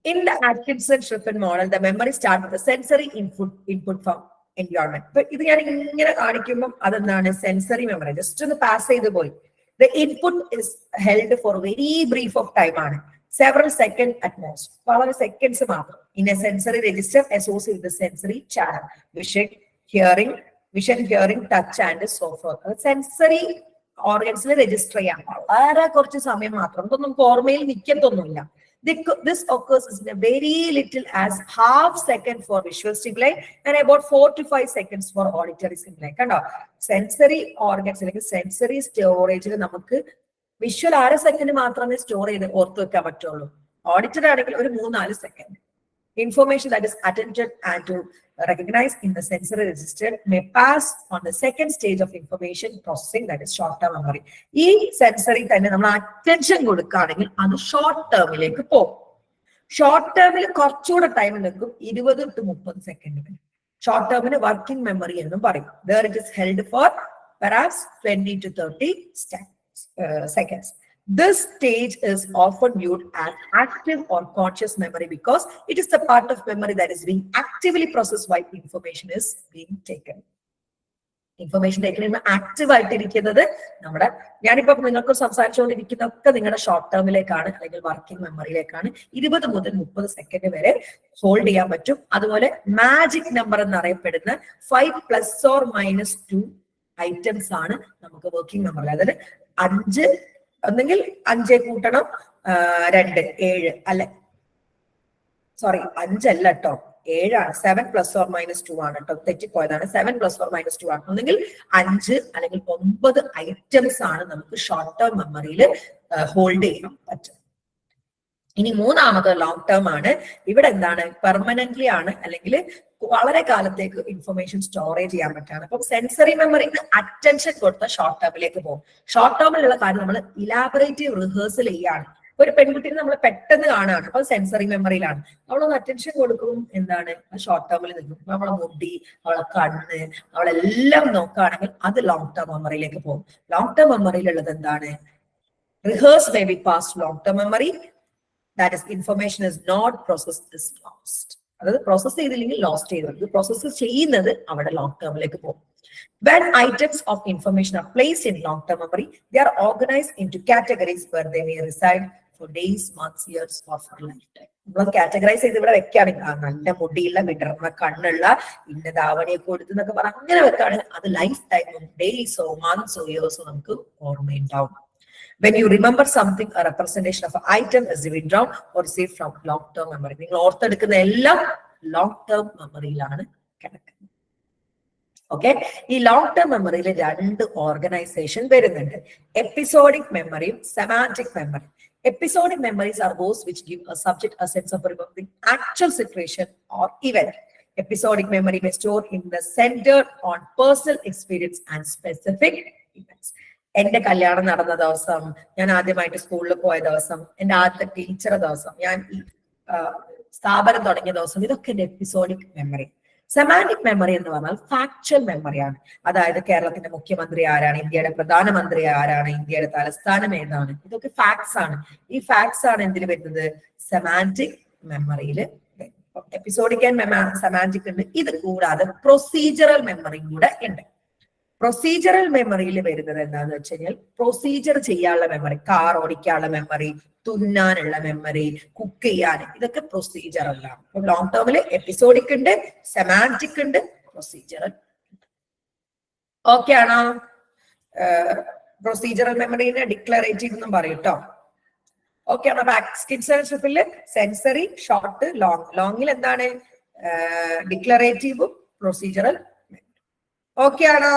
In the Atkinson-Sherin model, the memory starts with the sensory input from environment. But ഇത് ഞാൻ ഇങ്ങനെ കാണിക്കുമ്പോൾ അതെന്താണ് സെൻസറി മെമ്മറി, ജസ്റ്റ് ഒന്ന് pass ചെയ്ത് പോയി. The input is held for a very brief of time ആണ്, several seconds at most, വളരെ സെക്കൻഡ്സ് മാത്രം. In a sensory register associated with the sensory channel, vision, hearing, touch and so forth. Sensory ഓർഗൻസിൽ register ചെയ്യാം, വളരെ കുറച്ച് സമയം മാത്രം, ഇതൊന്നും നമുക്ക് ഓർമ്മയിൽ നിൽക്കത്തൊന്നുമില്ല. This occurs in a very little as half second for visual stimuli and about 4 to 5 seconds for auditory stimuli. കണ്ടോ, സെൻസറി ഓർഗൻസ് അല്ലെങ്കിൽ സെൻസറി സ്റ്റോറേജിൽ നമുക്ക് വിഷ്വൽ 6 സെക്കൻഡ് മാത്രമേ സ്റ്റോർ ചെയ്ത് ഓർത്ത് വെക്കാൻ പറ്റുള്ളൂ. ഓഡിറ്ററി ആണെങ്കിൽ ഒരു 3-4 second. Information that is attended and to recognize in the sensory register may pass on the second stage of information processing, that is short term memory. ഈ sensory തന്നെ നമ്മൾ അറ്റൻഷൻ കൊടുക്കുകയാണെങ്കിൽ അത് ഷോർട്ട് ടേമിലേക്ക് പോകും. ഷോർട്ട് ടേമിൽ കുറച്ചുകൂടെ ടൈം നിൽക്കും, 20 to 30 second വരെ. ഷോർട്ട് ടേമിന് വർക്കിംഗ് മെമ്മറി എന്നും പറയും. There it is held for perhaps 20 to 30 seconds. This stage is often viewed as active or conscious memory because it is the part of memory that is being actively processed while information is being taken. Information taken active ആയിട്ടിരിക്കുന്നത് നമ്മുടെ, ഞാനിപ്പോ നിങ്ങൾക്ക് സംസാരിച്ചുകൊണ്ടിരിക്കുന്നതൊക്കെ നിങ്ങളുടെ short ടേമിലേക്കാണ് അല്ലെങ്കിൽ working മെമ്മറിയിലേക്കാണ്. 20 മുതൽ 30 second വരെ hold ചെയ്യാൻ പറ്റും. അതുപോലെ മാജിക് നമ്പർ എന്നറിയപ്പെടുന്ന 5 ± 2 ഐറ്റംസ് ആണ് നമുക്ക് വർക്കിംഗ് മെമ്മറി. അതായത് 5 ഒന്നെങ്കിൽ 5 കൂട്ടണം 2 7 അല്ലെ, സോറി 5 അല്ല കേട്ടോ, 7 ആണ്. 7 ± 2 ആണ് കേട്ടോ, തെറ്റിപ്പോയതാണ്. 7 ± 2 ആണ്. ഒന്നെങ്കിൽ 5 അല്ലെങ്കിൽ 9 ഐറ്റംസ് ആണ് നമുക്ക് ഷോർട്ട് ടേം മെമ്മറിയിൽ ഹോൾഡ് ചെയ്യാൻ പറ്റും. ഇനി മൂന്നാമത് ലോങ് ടേം ആണ്. ഇവിടെ എന്താണ്, പെർമനന്റ്ലി ആണ്, അല്ലെങ്കിൽ വളരെ കാലത്തേക്ക് ഇൻഫർമേഷൻ സ്റ്റോറേജ് ചെയ്യാൻ പറ്റാണ്. അപ്പം സെൻസറി മെമ്മറിന് അറ്റൻഷൻ കൊടുത്ത ഷോർട്ട് ടേമിലേക്ക് പോകും. ഷോർട്ട് ടേമിലുള്ള കാര്യം നമ്മൾ ഇലാബറേറ്റീവ് റിഹേഴ്സൽ ചെയ്യാണ്. ഒരു പെൺകുട്ടിയെ നമ്മൾ പെട്ടെന്ന് കാണുകയാണ്, അപ്പൊ സെൻസറി മെമ്മറിയിലാണ്. അവളൊന്ന് അറ്റൻഷൻ കൊടുക്കും, എന്താണ് ഷോർട്ട് ടേമിൽ നിൽക്കും. അവളെ മുടി, അവളെ കണ്ണ്, അവളെല്ലാം നോക്കുകയാണെങ്കിൽ അത് ലോങ് ടേം മെമ്മറിയിലേക്ക് പോകും. ലോങ് ടേം മെമ്മറിയിലുള്ളത് എന്താണ്, rehearse may be past long term memory, that is information is not processed is lost. അതായത് പ്രോസസ് ചെയ്തില്ലെങ്കിൽ ലോസ്റ്റ് ചെയ്തത്, പ്രോസസ് ചെയ്യുന്നത് അവിടെ ലോങ് ടേമിലേക്ക് പോകും. When items of information are placed in long term memory, they are organized into categories where they may reside for days, months, years or for lifetime. നമ്മൾ categorise ചെയ്ത് ഇവിടെ വെക്കുകയാണെങ്കിൽ നല്ല മുടിയുള്ള, വിടർന്ന കണ്ണുള്ള, ഇന്ന ധാവണിയൊക്കെ കൊടുത്ത് എന്നൊക്കെ പറഞ്ഞ് അങ്ങനെ വെക്കുകയാണെങ്കിൽ അത് ലൈഫ് ടൈമും ഡേയ്സോ മന്ത്സോ ഇയേഴ്സോ നമുക്ക് ഓർമ്മയുണ്ടാവും. When you remember something, a representation of an item is withdrawn or received from long-term memory. നിങ്ങൾ ഓർത്തെടുക്കുന്ന എല്ലാം ലോങ് ടേം മെമ്മറിയിലാണ് കിടക്കുന്നത്. ഓക്കെ, ഈ ലോങ് ടേം മെമ്മറിയിൽ 2 ഓർഗനൈസേഷൻ വരുന്നുണ്ട്, എപ്പിസോഡിക് മെമ്മറിയും semantic memory. Episodic memories are those which give a subject a sense of remembering actual situation or event. Episodic memory may store in the centered on personal experience and specific events. എന്റെ കല്യാണം നടന്ന ദിവസം, ഞാൻ ആദ്യമായിട്ട് സ്കൂളിൽ പോയ ദിവസം, എന്റെ ആദ്യത്തെ ടീച്ചർ ദിവസം, ഞാൻ സ്ഥാപനം തുടങ്ങിയ ദിവസം, ഇതൊക്കെ എന്റെ എപ്പിസോഡിക് മെമ്മറി. സെമാന്റിക് മെമ്മറി എന്ന് പറഞ്ഞാൽ ഫാക്ച്വൽ മെമ്മറിയാണ്. അതായത് കേരളത്തിന്റെ മുഖ്യമന്ത്രി ആരാണ്, ഇന്ത്യയുടെ പ്രധാനമന്ത്രി ആരാണ്, ഇന്ത്യയുടെ തലസ്ഥാനം ഏതാണ്, ഇതൊക്കെ ഫാക്ട്സ് ആണ്. ഈ ഫാക്ട്സ് ആണ് എന്തിൽ വരുന്നത്, സെമാന്റിക് മെമ്മറിയിൽ. എപ്പിസോഡിക് ആൻഡ് സെമാന്റിക് ഉണ്ട്. ഇത് കൂടാതെ പ്രൊസീജറൽ മെമ്മറിയും കൂടെ ഉണ്ട്. പ്രൊസീജറൽ മെമ്മറിയിൽ വരുന്നത് എന്താന്ന് വെച്ച് കഴിഞ്ഞാൽ പ്രൊസീജർ ചെയ്യാനുള്ള മെമ്മറി, കാർ ഓടിക്കാനുള്ള മെമ്മറി, തുന്നാനുള്ള മെമ്മറി, കുക്ക് ചെയ്യാൻ, ഇതൊക്കെ പ്രൊസീജറലാണ്. അപ്പൊ ലോങ് ടേമില് എപ്പിസോഡിക് ഉണ്ട്, സെമാന്റിക് ഉണ്ട്, പ്രൊസീജറൽ. ഓക്കെ ആണോ? പ്രൊസീജറൽ മെമ്മറിനെ ഡിക്ലറേറ്റീവ് എന്നും പറയും കേട്ടോ. ഓക്കെ ആണോ? സ്കിൻസെൻഷിപ്പില് സെൻസറി, ഷോർട്ട്, ലോങ്. ലോങ്ങിൽ എന്താണ്? ഡിക്ലറേറ്റീവും പ്രൊസീജറൽ. ഓക്കെ ആണോ?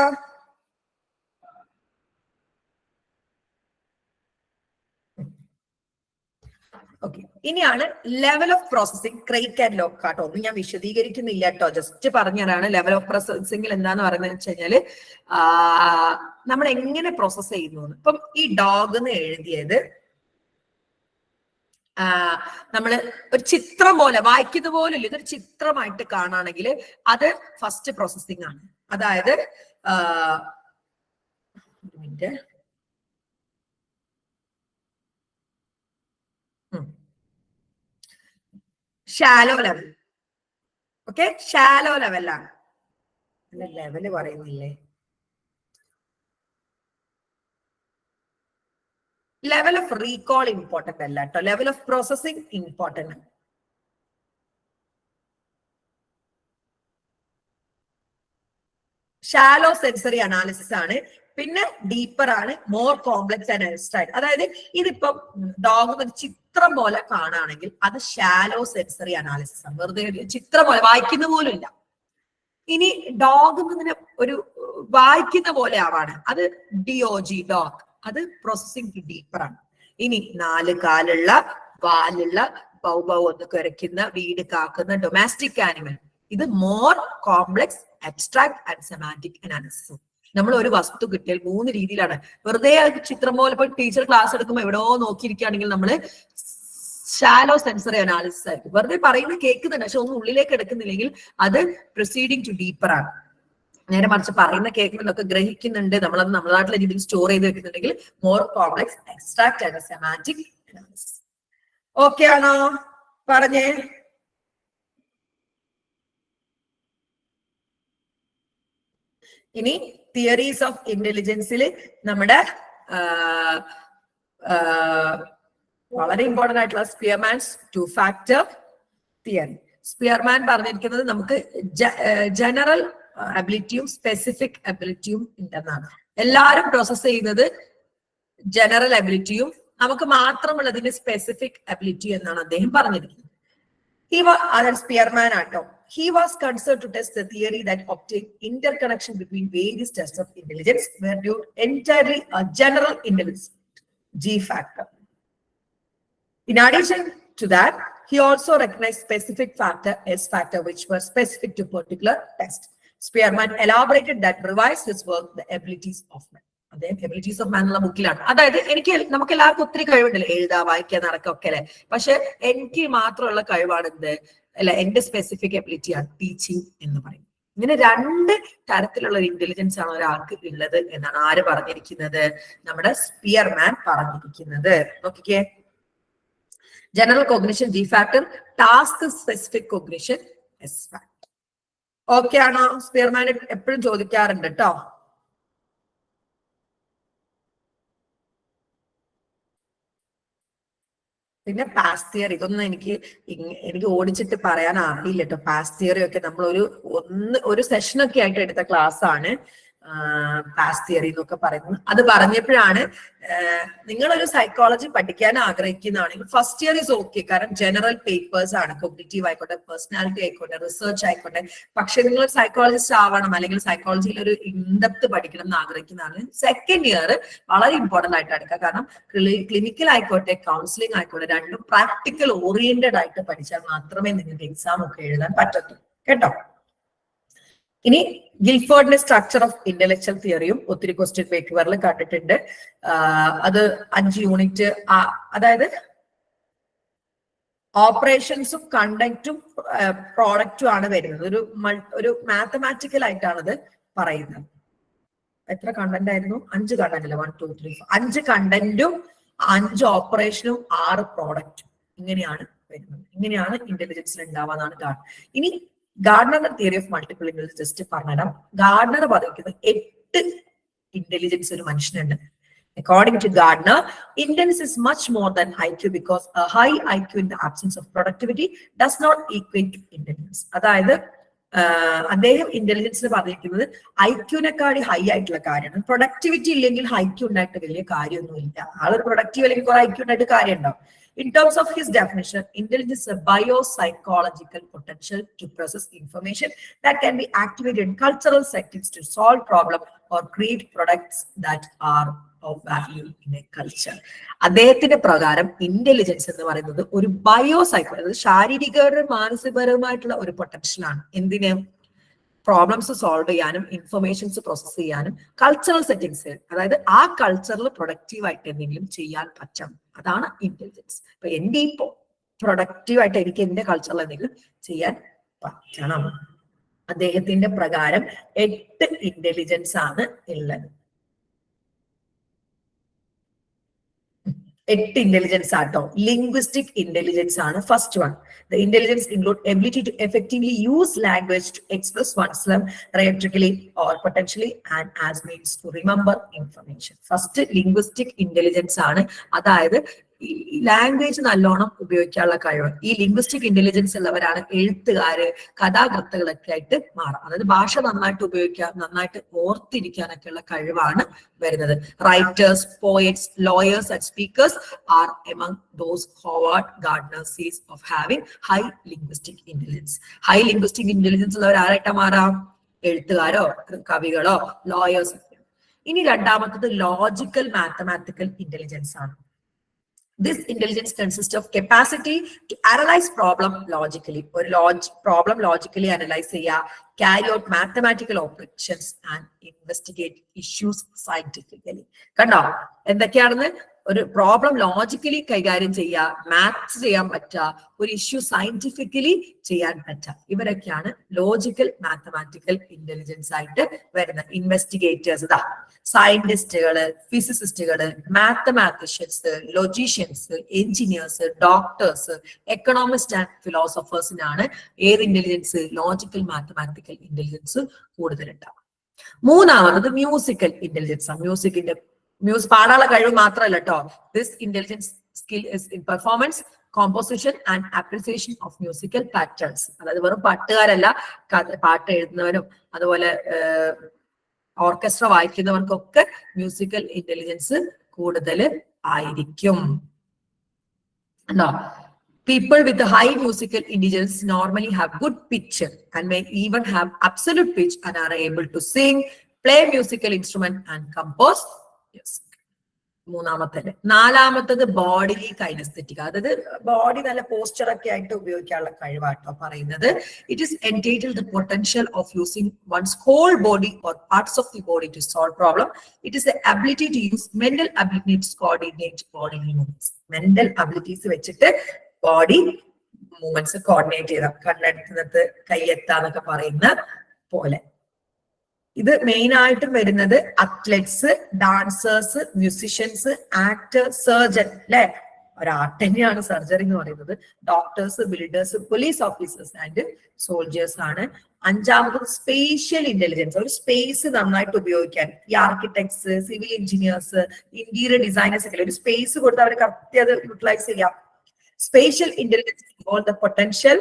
ഓക്കെ, ഇനിയാണ് level of processing, Craik and ലോക്കാട്ടോ. ഒന്നും ഞാൻ വിശദീകരിക്കുന്നില്ല കേട്ടോ, ജസ്റ്റ് പറഞ്ഞതാണ്. ലെവൽ ഓഫ് പ്രോസസിംഗിൽ എന്താന്ന് പറയുന്നത് വെച്ച് കഴിഞ്ഞാല് നമ്മൾ എങ്ങനെ പ്രോസസ് ചെയ്യുന്നു. ഇപ്പം ഈ ഡോഗ് എന്ന് എഴുതിയത് നമ്മള് ഒരു ചിത്രം പോലെ വായിക്കുന്ന പോലെ ഇല്ല, ഇതൊരു ചിത്രമായിട്ട് കാണുകയാണെങ്കിൽ അത് ഫസ്റ്റ് പ്രോസസ്സിംഗ് ആണ്. അതായത് ഷാലോ ലെവൽ. ഓക്കെ, ഷാലോ ലെവലാണ്. ലെവല് പറയുന്നില്ലേ? ലെവൽ ഓഫ് റീകോൾ ഇമ്പോർട്ടന്റ് അല്ല കേട്ടോ, level of processing important. Shallow sensory analysis ആണ്. പിന്നെ ഡീപ്പർ ആണ്, മോർ കോംപ്ലക്സ് ആൻഡ് അബ്സ്ട്രാക്ട്. അതായത് ഇതിപ്പം ഡോഗ് ഒരു ചിത്രം പോലെ കാണുകയാണെങ്കിൽ അത് ഷാലോ സെൻസറി അനാലിസിസ് ആണ്. വെറുതെ ചിത്രം പോലെ വായിക്കുന്ന പോലും ഇല്ല. ഇനി ഡോഗ് ഇങ്ങനെ ഒരു വായിക്കുന്ന പോലെ ആവാണ്, അത് DOG, ഡോഗ്. അത് പ്രോസസിംഗ് ഡീപ്പർ ആണ്. ഇനി 4 കാലുള്ള, വാലുള്ള, ബൗ ഒന്ന് കുരയ്ക്കുന്ന, വീട് കാക്കുന്ന ഡൊമാസ്റ്റിക് ആനിമൽ, ഇത് more complex abstract and semantic analysis. നമ്മൾ ഒരു വസ്തു കിട്ടിയാൽ 3 രീതിയിലാണ്. വെറുതെ ചിത്രം പോലെ ഇപ്പൊ ടീച്ചർ ക്ലാസ് എടുക്കുമ്പോൾ എവിടെയോ നോക്കിയിരിക്കുകയാണെങ്കിൽ നമ്മള് ഷാലോ സെൻസറി അനാലിസിസ് ആയിരിക്കും. വെറുതെ പറയുന്നത് കേൾക്കുന്നുണ്ട്, പക്ഷെ ഒന്നും ഉള്ളിലേക്ക് എടുക്കുന്നില്ലെങ്കിൽ അത് പ്രൊസീഡിങ് ടു ഡീപ്പർ ആണ്. നേരെ മറിച്ച് പറയുന്ന കേൾക്കുന്നതൊക്കെ ഗ്രഹിക്കുന്നുണ്ട്, നമ്മളത് നമ്മുടെ നാട്ടിലെ രീതിയിൽ സ്റ്റോർ ചെയ്ത് വെക്കുന്നുണ്ടെങ്കിൽ more complex abstract and semantic analysis. Okay ആണോ? പറഞ്ഞേ. ഇനി തിയറീസ് ഓഫ് ഇന്റലിജൻസിൽ നമ്മുടെ വളരെ ഇമ്പോർട്ടന്റ് ആയിട്ടുള്ള സ്പിയർമാൻസ് 2 ഫാക്ടർ തിയറി. സ്പിയർമാൻ പറഞ്ഞിരിക്കുന്നത് നമുക്ക് ജനറൽ അബിലിറ്റിയും സ്പെസിഫിക് അബിലിറ്റിയും ഉണ്ടെന്നാണ്. എല്ലാവരും പ്രോസസ് ചെയ്യുന്നത് ജനറൽ അബിലിറ്റിയും നമുക്ക് മാത്രമുള്ളതിന്റെ സ്പെസിഫിക് അബിലിറ്റി എന്നാണ് അദ്ദേഹം പറഞ്ഞിരിക്കുന്നത്. സ്പിയർമാൻ ആട്ടോ. He was concerned to test the theory that obtained interconnection between various tests of intelligence were due entirely a general intelligence, G factor. In addition to that, he also recognized specific factor, S factor, which were specific to particular test. Spearman elaborated that revised his work, The Abilities of Man. അദ്ദേഹം abilities of മാൻ എന്നുള്ള ബുക്കിലാണ്. അതായത് നമുക്ക് എല്ലാവർക്കും ഒത്തിരി കഴിവുണ്ടല്ലോ, എഴുതാ, വായിക്കാൻ, നടക്കൊക്കെ അല്ലെ. പക്ഷെ എനിക്ക് മാത്രമുള്ള കഴിവാണ് എന്ത് അല്ല, എന്റെ സ്പെസിഫിക് എബിലിറ്റി ആണ് ടീച്ചിങ് എന്ന് പറയും. ഇങ്ങനെ 2 തരത്തിലുള്ള ഒരു ഇന്റലിജൻസ് ആണ് ഒരാൾക്ക് ഉള്ളത് എന്നാണ് ആര് പറഞ്ഞിരിക്കുന്നത്? നമ്മുടെ സ്പിയർമാൻ പറഞ്ഞിരിക്കുന്നത്. നോക്കിക്കേ, general cognition G factor, task specific cognition S factor. Okay ആണോ? സ്പിയർമാൻ എപ്പോഴും ചോദിക്കാറുണ്ട് കേട്ടോ. പിന്നെ പാസ്റ്റ് തിയറി, ഇതൊന്നും എനിക്ക് ഓടിച്ചിട്ട് പറയാൻ അറിയില്ല കേട്ടോ. പാസ്റ്റ് തിയറി ഒക്കെ നമ്മൾ ഒരു സെഷനൊക്കെ ആയിട്ട് എടുത്ത ക്ലാസ് ആണ് പാസ്റ്റ് തിയറി എന്നൊക്കെ പറയുന്നത്. അത് പറഞ്ഞപ്പോഴാണ് നിങ്ങളൊരു സൈക്കോളജി പഠിക്കാൻ ആഗ്രഹിക്കുന്നതാണെങ്കിൽ ഫസ്റ്റ് ഇയർ ഇസ് ഓക്കെ, കാരണം ജനറൽ പേപ്പേഴ്സ് ആണ്, കോഗ്നിറ്റീവ് ആയിക്കോട്ടെ, പേഴ്സണാലിറ്റി ആയിക്കോട്ടെ, റിസർച്ച് ആയിക്കോട്ടെ. പക്ഷെ നിങ്ങൾ സൈക്കോളജിസ്റ്റ് ആവണം അല്ലെങ്കിൽ സൈക്കോളജിയിൽ ഒരു ഇൻഡെപ്ത് പഠിക്കണം എന്ന് ആഗ്രഹിക്കുന്നതാണ് സെക്കൻഡ് ഇയർ വളരെ ഇമ്പോർട്ടന്റ് ആയിട്ട് എടുക്കുക. കാരണം ക്ലിനിക്കൽ ആയിക്കോട്ടെ, കൗൺസിലിംഗ് ആയിക്കോട്ടെ, രണ്ടും പ്രാക്ടിക്കൽ ഓറിയന്റഡ് ആയിട്ട് പഠിച്ചാൽ മാത്രമേ നിങ്ങൾക്ക് എക്സാം ഒക്കെ എഴുതാൻ പറ്റത്തുള്ളൂ കേട്ടോ. ഇനി ഗിൽഫോർഡിന്റെ സ്ട്രക്ചർ ഓഫ് ഇന്റലക്ച്വൽ തിയറിയും ഒത്തിരി ക്വസ്റ്റ്യൻ പേപ്പറിൽ കണ്ടിട്ടുണ്ട്. അത് 5 യൂണിറ്റ്, അതായത് ഓപ്പറേഷൻസും കണ്ടക്റ്റും പ്രോഡക്റ്റും ആണ് വരുന്നത്. ഒരു മാത്തമാറ്റിക്കൽ ആയിട്ടാണത് പറയുന്നത്. എത്ര കണ്ടന്റ് ആയിരുന്നു? 5 കണ്ടന്റ് അല്ല, 1 2 3 4 5 കണ്ടന്റും 5 ഓപ്പറേഷനും 6 പ്രോഡക്റ്റും ഇങ്ങനെയാണ് വരുന്നത്. ഇങ്ങനെയാണ് ഇന്റലിജൻസിൽ ഉണ്ടാവാന്നാണ് കാണുന്നത്. ഇനി ഗാർഡനറുടെ theory of multiple intelligence just പറഞ്ഞുതരാം. ഗാർഡനർ പറയുന്നത് intelligence ഒരു മനുഷ്യനുണ്ട്. According to Gardner, intelligence is much more than IQ because a high IQ in the absence of productivity does not equate to intelligence. അതായത് അദ്ദേഹം ഇന്റലിജൻസിന് പറഞ്ഞിരിക്കുന്നത് ഐക്യുനെക്കാടി ഹൈ ആയിട്ടുള്ള കാര്യമാണ്. Productivity ഇല്ലെങ്കിൽ IQ ഉണ്ടായിട്ട് വലിയ കാര്യമൊന്നുമില്ല. ആളൊരു പ്രൊഡക്റ്റീവ് അല്ലെങ്കിൽ കുറെ ഐക്യു ഉണ്ടായിട്ട് കാര്യം ഉണ്ടാവും. In terms of his definition, intelligence is a biopsychological potential to process information that can be activated in cultural settings to solve problems or create products that are of value in a culture. അദ്ദേഹത്തിന്റെ പ്രകാരം intelligence എന്ന് പറയുന്നത് ഒരു biopsychology, ശാരീരികപരവും മാനസികപരവുമായിട്ടുള്ള ഒരു potential ആണ്. എന്തിന്? Problems solve ചെയ്യാനും informations process ചെയ്യാനും കൾച്ചറൽ സെറ്റിംഗ്സ്, അതായത് ആ കൾച്ചറിൽ പ്രൊഡക്റ്റീവായിട്ട് എന്തെങ്കിലും ചെയ്യാൻ പറ്റും. അതാണ് ഇന്റലിജൻസ്. അപ്പൊ എന്റെ ഇപ്പോ പ്രൊഡക്റ്റീവായിട്ട് എനിക്ക് എന്റെ കൾച്ചറിൽ എന്തെങ്കിലും ചെയ്യാൻ പറ്റണം. അദ്ദേഹത്തിന്റെ പ്രകാരം 8 ഇന്റലിജൻസ് ആണ് ഉള്ളത്. 8 ഇന്റലിജൻസ് ആട്ടോ. ലിംഗ്വിസ്റ്റിക് ഇന്റലിജൻസ് ആണ് first one. The intelligence include ability to effectively use language to express oneself rhetorically or potentially and as means to remember information. First linguistic intelligence ആണ്. അതായത് ലാംഗ്വേജ് നല്ലോണം ഉപയോഗിക്കാനുള്ള കഴിവ്. ഈ ലിംഗ്വിസ്റ്റിക് ഇന്റലിജൻസ് ഉള്ളവരാണ് എഴുത്തുകാര്, കഥാകൃത്തുകളൊക്കെ ആയിട്ട് മാറാം. അതായത് ഭാഷ നന്നായിട്ട് ഉപയോഗിക്കാൻ, നന്നായിട്ട് ഓർത്തിരിക്കാനൊക്കെ ഉള്ള കഴിവാണ് വരുന്നത്. Writers, poets, lawyers and speakers are among those Howard Gardner sees of having high linguistic intelligence. High linguistic intelligence ഉള്ളവർ ആരായിട്ടാ മാറാം? എഴുത്തുകാരോ, കവികളോ, ലോയേഴ്സ്. ഇനി രണ്ടാമത്തത് ലോജിക്കൽ മാത്തമാറ്റിക്കൽ ഇന്റലിജൻസ് ആണ്. This intelligence consists of capacity to analyze problem logically. ഒരു problem logically analyze ചെയ്യുക, carry out mathematical operations and investigate issues scientifically. കണ്ടോ എന്തൊക്കെയാണെന്ന്? ഒരു പ്രോബ്ലം ലോജിക്കലി കൈകാര്യം ചെയ്യുക, മാത്സ് ചെയ്യാൻ പറ്റുക, ഒരു ഇഷ്യൂ സയന്റിഫിക്കലി ചെയ്യാൻ പറ്റുക. ഇവരൊക്കെയാണ് ലോജിക്കൽ മാത്തമാറ്റിക്കൽ ഇന്റലിജൻസ് ആയിട്ട് വരുന്നത്. ഇൻവെസ്റ്റിഗേറ്റേഴ്സ്, സയന്റിസ്റ്റുകള്, ഫിസിസിസ്റ്റുകള്, mathematicians, logicians, engineers, doctors, economist and ഫിലോസഫേഴ്സിനാണ് ഏത് ഇന്റലിജൻസ്? ലോജിക്കൽ മാത്തമാറ്റിക്കൽ ഇന്റലിജൻസ് കൂടുതലുണ്ടാവും. മൂന്നാമത് മ്യൂസിക്കൽ ഇന്റലിജൻസ് ആണ്. മ്യൂസിക് പാടാനുള്ള കഴിവ് മാത്രമല്ല കേട്ടോ. This intelligence skill is in performance, composition and appreciation of musical patterns. അതായത് വെറും പാട്ടുകാരല്ല, പാട്ട് എഴുതുന്നവരും അതുപോലെ ഓർക്കസ്ട്ര വായിക്കുന്നവർക്കൊക്കെ മ്യൂസിക്കൽ ഇന്റലിജൻസ് കൂടുതൽ ആയിരിക്കും. People with a high musical intelligence normally have good pitch and may even have absolute pitch and are able to sing, play musical instrument and compose music. മൂന്നാമത്തേത്. നാലാമത്തത് bodily kinesthetic, അതായത് body നല്ല posture ഒക്കെ ആയിട്ട് ഉപയോഗിക്കാനുള്ള കഴിവാട്ടോ പറയുന്നത്. It is entitled the potential of using one's whole body or parts of the body to solve problem. It is the ability to use mental ability to coordinate body movements. Mental abilities വെച്ചിട്ട് body movements coordinate ചെയ്താൽ കണ്ണെടുക്കുന്നത് കൈയെത്താന്നൊക്കെ പറയുന്ന പോലെ. ഇത് main ആയിട്ടും വരുന്നത് athletes, dancers, musicians, actor, surgeon. അല്ലെ, ഒരു ആർട്ട് തന്നെയാണ് സർജറി എന്ന് പറയുന്നത്. Doctors, builders, police officers and soldiers ആണ്. അഞ്ചാമത് സ്പേഷ്യൽ ഇന്റലിജൻസ്, ഒരു സ്പേസ് നന്നായിട്ട് ഉപയോഗിക്കാൻ. ഈ architects, civil engineers, interior designers ഒക്കെ ഒരു സ്പേസ് കൊടുത്ത് അവർ കറക്റ്റ് അത് യൂട്ടിലൈസ് ചെയ്യാം. Spatial intelligence involves the potential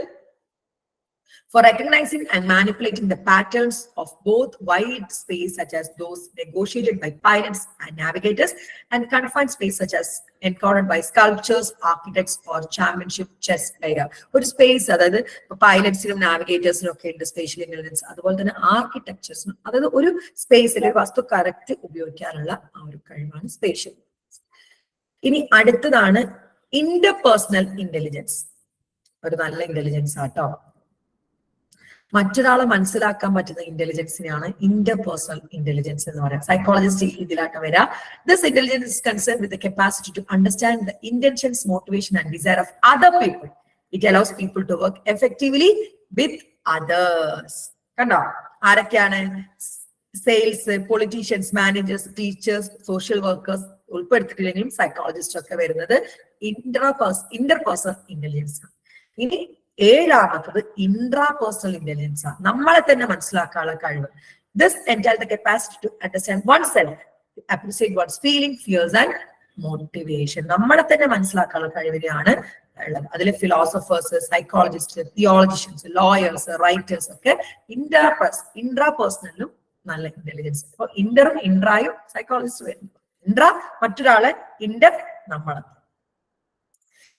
for recognizing and manipulating the patterns of both wide space, such as those negotiated by pilots and navigators, and confined space, such as encountered by sculptors, architects, or championship chess player. ഒരു space, അതായത് പൈലറ്റ്സിനും നാവിഗേറ്റേഴ്സിനും ഒക്കെ ഉണ്ട് spatial intelligence. അതുപോലെ തന്നെ ആർക്കിടെക്ചേഴ്സിനും, അതായത് ഒരു സ്പേസിൽ ഒരു വസ്തു കറക്റ്റ് ഉപയോഗിക്കാനുള്ള ആ ഒരു കഴിവാണ് സ്പേഷ്യൽ. ഇനി അടുത്തതാണ് ഇന്റർപേഴ്സണൽ ഇന്റലിജൻസ്. ഒരു നല്ല ഇന്റലിജൻസ് ആട്ടോ. മറ്റൊരാളെ മനസ്സിലാക്കാൻ പറ്റുന്ന ഇന്റലിജൻസിനെയാണ് ഇന്റർപേഴ്സണൽ ഇന്റലിജൻസ് എന്ന് പറയാം. സൈക്കോളജിസ്റ്റ് ഇതിലായിട്ട് വരാം. This intelligence is concern with the capacity to understand the intentions, motivation and desire of other people. It allows people to work effectively with others. കണ്ടോ ആരൊക്കെയാണ്? Sales, politicians, managers, teachers, social workers ഉൾപ്പെടുത്തിയില്ലെങ്കിലും psychologist ഒക്കെ വരുന്നത് interpersonal intelligence ആണ്. ഇനി ഏഴാമത്തത് intrapersonal intelligence ആണ്. നമ്മളെ തന്നെ മനസ്സിലാക്കാനുള്ള കഴിവ്. This entails the capacity to understand oneself, to appreciate one's feelings, fears and motivation. നമ്മളെ തന്നെ മനസ്സിലാക്കാനുള്ള കഴിവിനെയാണ് ഉള്ളത്. അതിൽ ഫിലോസഫേഴ്സ്, സൈക്കോളജിസ്റ്റ്, തിയോളജിഷ്യൻസ്, ലോയേഴ്സ്, റൈറ്റേഴ്സ് ഒക്കെ ഇൻട്രാപേഴ്സണലും നല്ല ഇന്റലിജൻസ്. അപ്പൊ ഇന്ററും ഇൻട്രായും സൈക്കോളജിസ്റ്റ് വരുന്നു. ഇൻട്രാ മറ്റൊരാളെ, ഇന്റർ നമ്മളെ.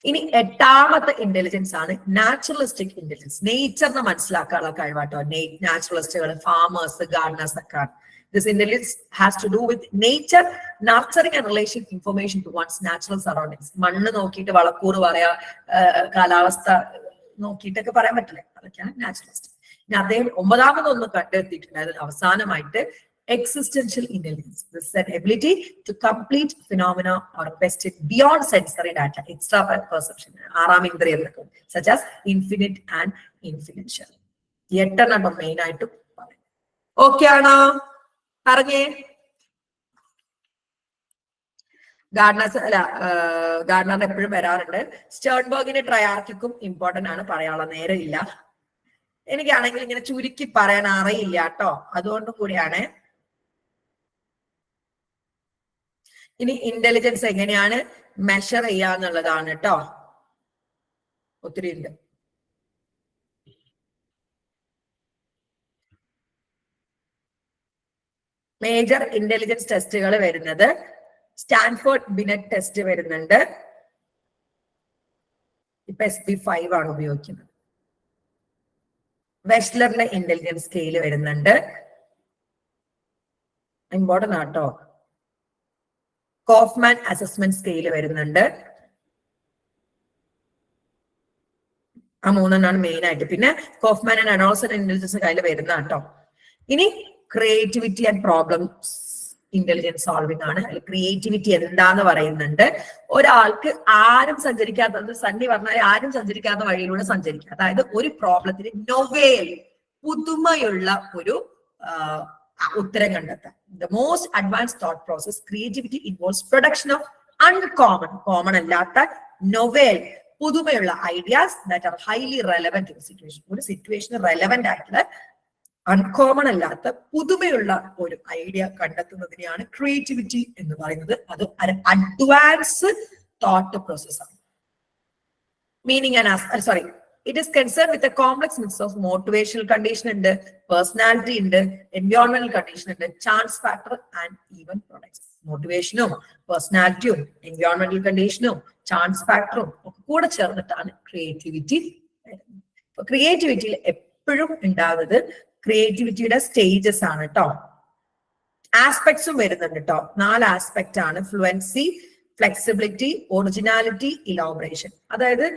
ഇനി എട്ടാമത്തെ ഇന്റലിജൻസ് ആണ് നാച്ചുറലിസ്റ്റിക് ഇന്റലിജൻസ്. നേച്ചറിനെ മനസ്സിലാക്കാനുള്ള കഴിവാട്ടോ. നാച്ചുറലിസ്റ്റുകൾ, ഫാമേഴ്സ്, ഗാർഡനേഴ്സ് ഒക്കെ. This intelligence has to do with nature, nurturing and relating information to one's natural surroundings. മണ്ണ് നോക്കിയിട്ട് വളക്കൂറ് പറയാ, കാലാവസ്ഥ നോക്കിയിട്ടൊക്കെ പറയാൻ പറ്റില്ല. അതൊക്കെയാണ് നാച്ചുറലിസ്റ്റ്. ഇനി അദ്ദേഹം ഒമ്പതാമതൊന്ന് കണ്ടെത്തിയിട്ടുണ്ടായത് അവസാനമായിട്ട് existential intelligence. This is an ability to complete phenomena or question beyond sensory data, extra perception, ആറാം ഇന്ദ്രിയം, such as infinite and infinitional. എട്ടെണ്ണം മെയിൻ ആയിട്ട് പറയും. ഓക്കെ ആണോ? പറഞ്ഞേ. ഗാർഡനേഴ്സ് അല്ല, ഗാർഡനർ എപ്പോഴും വരാറുണ്ട്. സ്റ്റേൺബർഗിന്റെ ട്രയാർക്കിക്കും ഇമ്പോർട്ടന്റ് ആണ്, പറയാനുള്ള നേരമില്ല. എനിക്കാണെങ്കിൽ ഇങ്ങനെ ചുരുക്കി പറയാൻ അറിയില്ല കേട്ടോ, അതുകൊണ്ട് കൂടിയാണ്. ഇനി ഇന്റലിജൻസ് എങ്ങനെയാണ് മെഷർ ചെയ്യാന്നുള്ളതാണ് കേട്ടോ. ഒത്തിരി ഉണ്ട്. മേജർ ഇന്റലിജൻസ് ടെസ്റ്റുകൾ വരുന്നത് സ്റ്റാൻഫോർഡ് ബിനെറ്റ് ടെസ്റ്റ് വരുന്നുണ്ട്. ഇപ്പൊ SB5 ആണ് ഉപയോഗിക്കുന്നത്. വെസ്ലറിന്റെ ഇന്റലിജൻസ് സ്കെയിൽ വരുന്നുണ്ട്, ഇമ്പോർട്ടന്റ് ആട്ടോ. കോഫ്മാൻ അസസ്മെന്റ് സ്കെയിൽ വരുന്നുണ്ട്. ആ മൂന്നെണ്ണാണ് മെയിൻ ആയിട്ട്. പിന്നെ കോഫ്മാൻ ആൻഡ് അഡോൾസന്റ് ഇന്റലിജൻസ് കയ്യിൽ വരുന്ന കേട്ടോ. ഇനി creativity and problems intelligence solving ആണ്. ക്രിയേറ്റിവിറ്റി എന്താന്ന് പറയുന്നുണ്ട്. ഒരാൾക്ക് ആരും സഞ്ചരിക്കാത്തത്, സണ്ണി പറഞ്ഞാൽ ആരും സഞ്ചരിക്കാത്ത വഴിയിലൂടെ സഞ്ചരിക്കുക. അതായത് ഒരു പ്രോബ്ലത്തിന് നൊവേൽ, പുതുമയുള്ള ഒരു ഉത്തരം കണ്ടെത്താൻ. The most advance thought process creativity involves production of uncommon, common അല്ലാത്ത, നൊവേൽ, പുതുമയുള്ള ideas that are highly relevant to situation. ഒരു സിറ്റുവേഷന് റെലവന്റ് ആയിട്ടുള്ള, അൺകോമൺ അല്ലാത്ത, പുതുമയുള്ള ഒരു ഐഡിയ കണ്ടെത്തുന്നതിനെയാണ് ക്രിയേറ്റിവിറ്റി എന്ന് പറയുന്നത്. അത് അഡ്വാൻസ് തോട്ട് പ്രോസസ് ആണ്. Meaning and sorry, it is concerned with a complex mix of motivational condition ഉണ്ട്, personality ഉണ്ട്, environmental condition ഉണ്ട്, chance factor and even products. മോട്ടിവേഷനും പേഴ്സണാലിറ്റിയും എൻവയോൺമെന്റൽ കണ്ടീഷനും ചാൻസ് ഫാക്ടറും ഒക്കെ കൂടെ ചേർന്നിട്ടാണ് ക്രിയേറ്റിവിറ്റി വരുന്നത്. അപ്പൊ ക്രിയേറ്റിവിറ്റിയിൽ എപ്പോഴും ഉണ്ടാകുന്നത് ക്രിയേറ്റിവിറ്റിയുടെ സ്റ്റേജസ് ആണ് കേട്ടോ. ആസ്പെക്ട്സും വരുന്നുണ്ട് കേട്ടോ. 4 ആസ്പെക്ട് ആണ്: ഫ്ലുവൻസി, ഫ്ലെക്സിബിലിറ്റി, ഒറിജിനാലിറ്റി, ഇലോബറേഷൻ. അതായത്